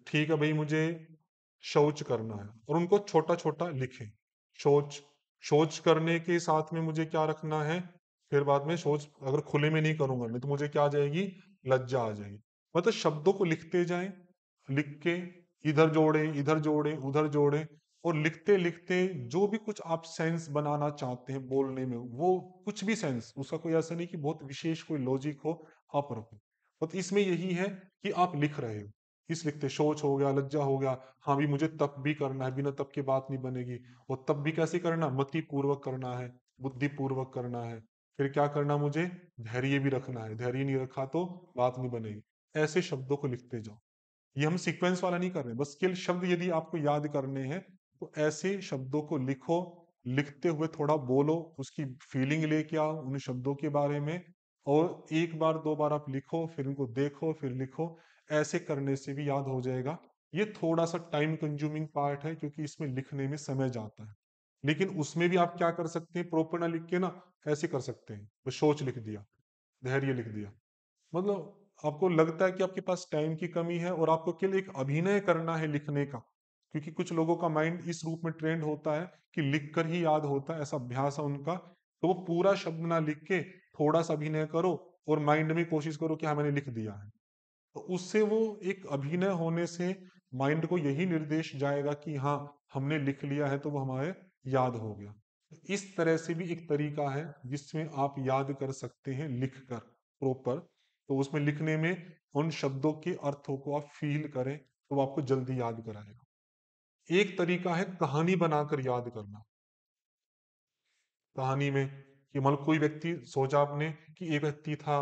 ठीक है भाई, मुझे शौच करना है, और उनको छोटा छोटा लिखें। शौच, शौच करने के साथ में मुझे क्या रखना है, फिर बाद में शौच अगर खुले में नहीं करूंगा मैं तो मुझे क्या आ जाएगी, लज्जा आ जाएगी। मतलब शब्दों को लिखते जाएं, लिख के इधर जोड़े, इधर जोड़े, उधर जोड़े, और लिखते लिखते जो भी कुछ आप सेंस बनाना चाहते हैं बोलने में, वो कुछ भी सेंस, उसका कोई ऐसा नहीं कि बहुत विशेष कोई लॉजिक हो, आप रखो। तो इसमें यही है कि आप लिख रहे हो, इस लिखते शौच हो गया, लज्जा हो गया। हाँ भी मुझे तप भी करना है, बिना तप के बात नहीं बनेगी। और तप भी कैसे करना, मति पूर्वक करना है, बुद्धि पूर्वक करना है। फिर क्या करना, मुझे धैर्य भी रखना है, धैर्य नहीं रखा तो बात नहीं बनेगी। ऐसे शब्दों को लिखते जाओ। ये हम सीक्वेंस वाला नहीं कर रहे, बस केवल शब्द यदि आपको याद करने हैं तो ऐसे शब्दों को लिखो। लिखते हुए थोड़ा बोलो, उसकी फीलिंग लेके आओ उन शब्दों के बारे में। और एक बार दो बार आप लिखो, फिर उनको देखो, फिर लिखो। ऐसे करने से भी याद हो जाएगा। ये थोड़ा सा टाइम कंज्यूमिंग पार्ट है, क्योंकि इसमें लिखने में समय जाता है। लेकिन उसमें भी आप क्या कर सकते हैं, प्रॉपर ना लिख के ना ऐसे कर सकते हैं, बस सोच लिख दिया, धैर्य लिख दिया। मतलब आपको लगता है कि आपके पास टाइम की कमी है और आपको केवल एक अभिनय करना है लिखने का, क्योंकि कुछ लोगों का माइंड इस रूप में ट्रेंड होता है कि लिख कर ही याद होता है, ऐसा अभ्यास है उनका। तो वो पूरा शब्द ना लिख के थोड़ा सा अभिनय करो, और माइंड में कोशिश करो कि हाँ मैंने लिख दिया है। तो उससे वो एक अभिनय होने से माइंड को यही निर्देश जाएगा कि हाँ हमने लिख लिया है, तो वो हमारे याद हो गया। इस तरह से भी एक तरीका है जिसमें आप याद कर सकते हैं लिख कर प्रॉपर। तो उसमें लिखने में उन शब्दों के अर्थों को आप फील करें तो वो आपको जल्दी याद कराएगा। एक तरीका है कहानी बनाकर याद करना। कहानी में कि मान लो कोई व्यक्ति, सोचा आपने कि एक व्यक्ति था,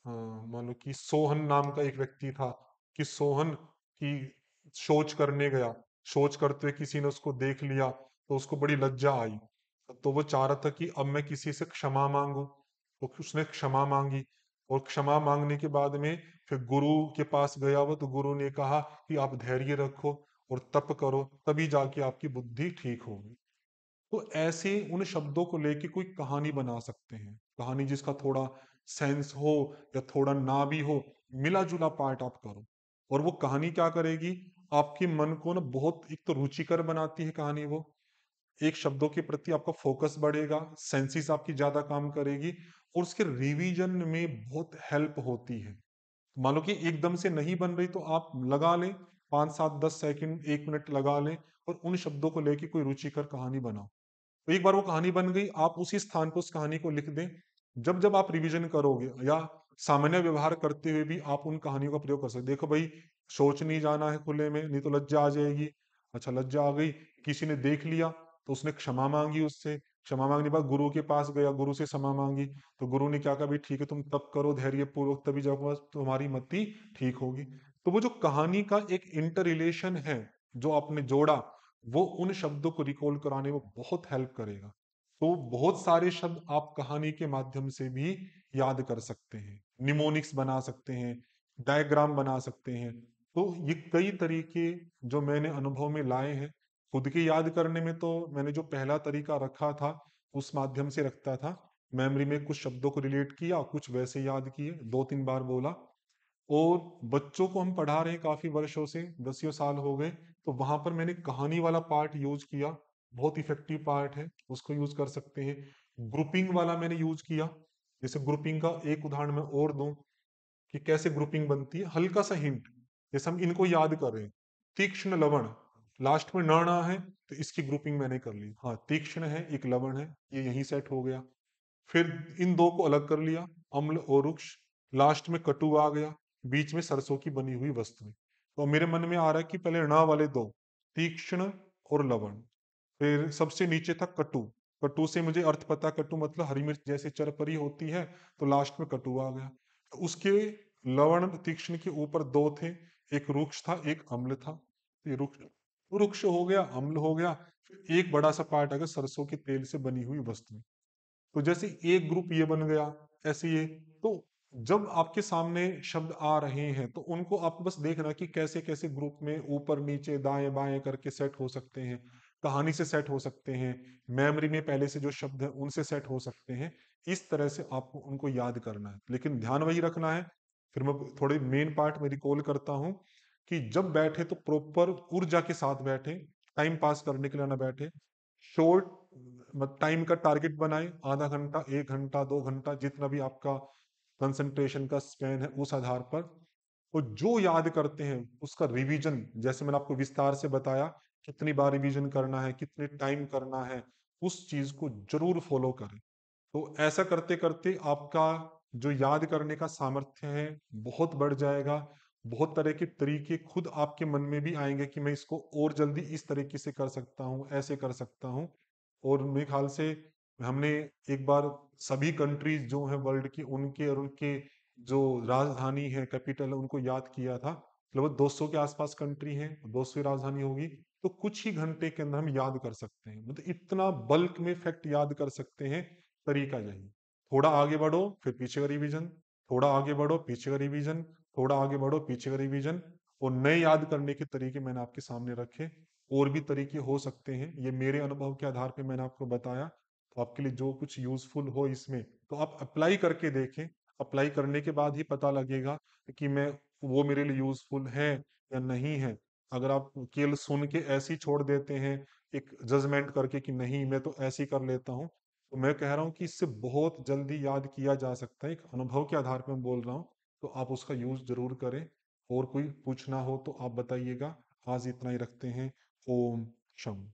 मान लो कि सोहन नाम का एक व्यक्ति था, कि सोहन की शौच करने गया, शौच करते हुए किसी ने उसको देख लिया तो उसको बड़ी लज्जा आई। तो वो चाह रहा था कि अब मैं किसी से क्षमा मांगू, तो उसने क्षमा मांगी। और क्षमा मांगने के बाद में फिर गुरु के पास गया वो, तो गुरु ने कहा कि आप धैर्य रखो और तप करो, तभी जाके आपकी बुद्धि ठीक होगी। तो ऐसे उन शब्दों को लेके कोई कहानी बना सकते हैं, कहानी जिसका थोड़ा सेंस हो या थोड़ा ना भी हो, मिला जुला पार्ट आप करो। और वो कहानी क्या करेगी, आपके मन को ना बहुत, एक तो रुचिकर बनाती है कहानी वो, एक शब्दों के प्रति आपका फोकस बढ़ेगा, सेंसिस आपकी ज्यादा काम करेगी, और उसके रिवीजन में बहुत हेल्प होती है। मान लो कि एकदम से नहीं बन रही तो आप लगा लें, 5 7 10 सेकंड 1 मिनट लगा लें, और उन शब्दों को लेके कोई रुचिकर कहानी बनाओ। तो एक बार वो कहानी बन गई, आप उसी स्थान पर उस कहानी को लिख दें। जब जब आप रिवीजन करोगे या सामान्य व्यवहार करते हुए भी आप उन कहानियों का प्रयोग कर सकते, देखो भाई सोच नहीं जाना है खुले में, नहीं तो लज्जा आ जाएगी। अच्छा लज्जा आ गई, किसी ने देख लिया तो उसने क्षमा मांगी, उससे क्षमा मांगने के बाद गुरु के पास गया, गुरु से क्षमा मांगी, तो गुरु ने क्या कहा, भाई ठीक है तुम तब करो धैर्य पूर्वक, तभी जाऊंगा तुम्हारी मति ठीक होगी। तो वो जो कहानी का एक इंटर रिलेशन है जो आपने जोड़ा, वो उन शब्दों को रिकॉल कराने में बहुत हेल्प करेगा। तो बहुत सारे शब्द आप कहानी के माध्यम से भी याद कर सकते हैं, निमोनिक्स बना सकते हैं, डायग्राम बना सकते हैं। तो ये कई तरीके जो मैंने अनुभव में लाए हैं, खुद के याद करने में तो मैंने जो पहला तरीका रखा था उस माध्यम से रखता था, मेमोरी में कुछ शब्दों को रिलेट किया, कुछ वैसे याद किए, 2 3 बार बोला। और बच्चों को हम पढ़ा रहे हैं काफी वर्षों से, 10 साल हो गए, तो वहां पर मैंने कहानी वाला पार्ट यूज किया, बहुत इफेक्टिव पार्ट है, उसको यूज कर सकते हैं। ग्रुपिंग वाला मैंने यूज किया, जैसे ग्रुपिंग का एक उदाहरण मैं और दूं कि कैसे ग्रुपिंग बनती है, हल्का सा हिंट, जैसे हम इनको याद कर रहे हैं, तीक्ष्ण लवण, लास्ट में नणा है, तो इसकी ग्रुपिंग मैंने कर ली, हाँ तीक्ष्ण है एक लवण है, ये यहीं सेट हो गया। फिर इन दो को अलग कर लिया, अम्ल और रुक्ष, लास्ट में कटु आ गया, बीच में सरसों की बनी हुई वस्तु। तो मेरे मन में आ रहा है कि पहले ण वाले दो, तीक्ष्ण और लवण, फिर सबसे नीचे था कटु, कटु से मुझे अर्थ पता, कटु मतलब हरी मिर्च जैसे चरपरी होती है, तो लास्ट में कटु आ गया। तो उसके लवण तीक्ष्ण के ऊपर दो थे, एक रुक्ष था एक अम्ल था, तो ये रुक्ष, रुक्ष हो गया, अम्ल हो गया, फिर एक बड़ा सा पार्ट आ गया सरसों के तेल से बनी हुई वस्तु। तो जैसे एक ग्रुप ये बन गया, ऐसे ये। तो जब आपके सामने शब्द आ रहे हैं तो उनको आप बस देखना कि कैसे कैसे ग्रुप में ऊपर नीचे दाएं बाएं करके सेट हो सकते हैं। कहानी से सेट हो सकते हैं, मेमोरी में पहले से जो शब्द है उनसे सेट हो सकते हैं। इस तरह से आपको उनको याद करना है, लेकिन ध्यान वही रखना है। फिर मैं थोड़े मेन पार्ट में रिकॉल करता हूँ कि जब बैठे तो प्रॉपर ऊर्जा के साथ बैठे, टाइम पास करने के लिए ना बैठे। शॉर्ट टाइम का टारगेट बनाए, आधा घंटा, 1 घंटा, 2 घंटा, जितना भी आपका कंसंट्रेशन का स्पैन है उस आधार पर। और जो याद करते हैं उसका रिवीजन, जैसे मैंने आपको विस्तार से बताया, कितनी बार रिवीजन करना है, कितने टाइम करना है, उस चीज को जरूर फॉलो करें। तो ऐसा करते करते आपका जो याद करने का सामर्थ्य है बहुत बढ़ जाएगा। बहुत तरह के तरीके खुद आपके मन में भी आएंगे कि मैं इसको और जल्दी इस तरीके से कर सकता हूँ, ऐसे कर सकता हूँ। और मेरे ख्याल से हमने एक बार सभी कंट्रीज जो हैं वर्ल्ड की, उनके और उनके जो राजधानी है, कैपिटल है, उनको याद किया था। लगभग 200 के आसपास कंट्री हैं, 200 राजधानी होगी। तो कुछ ही घंटे के अंदर हम याद कर सकते हैं, मतलब इतना बल्क में फैक्ट याद कर सकते हैं। तरीका यही, थोड़ा आगे बढ़ो फिर पीछे का रिवीजन, थोड़ा आगे बढ़ो पीछे का रिवीजन, थोड़ा आगे बढ़ो पीछे का रिवीजन। और नए याद करने के तरीके मैंने आपके सामने रखे। और भी तरीके हो सकते हैं, ये मेरे अनुभव के आधार पे मैंने आपको बताया। तो आपके लिए जो कुछ यूजफुल हो इसमें, तो आप अप्लाई करके देखें। अप्लाई करने के बाद ही पता लगेगा कि मैं वो मेरे लिए यूजफुल है या नहीं है। अगर आप केवल सुन के ऐसे ही छोड़ देते हैं, एक जजमेंट करके कि नहीं मैं तो ऐसे ही कर लेता हूँ, तो मैं कह रहा हूँ कि इससे बहुत जल्दी याद किया जा सकता है। एक अनुभव के आधार पर मैं बोल रहा हूँ। तो आप उसका यूज जरूर करें। और कोई पूछना हो तो आप बताइएगा। आज इतना ही रखते हैं। ओम शम।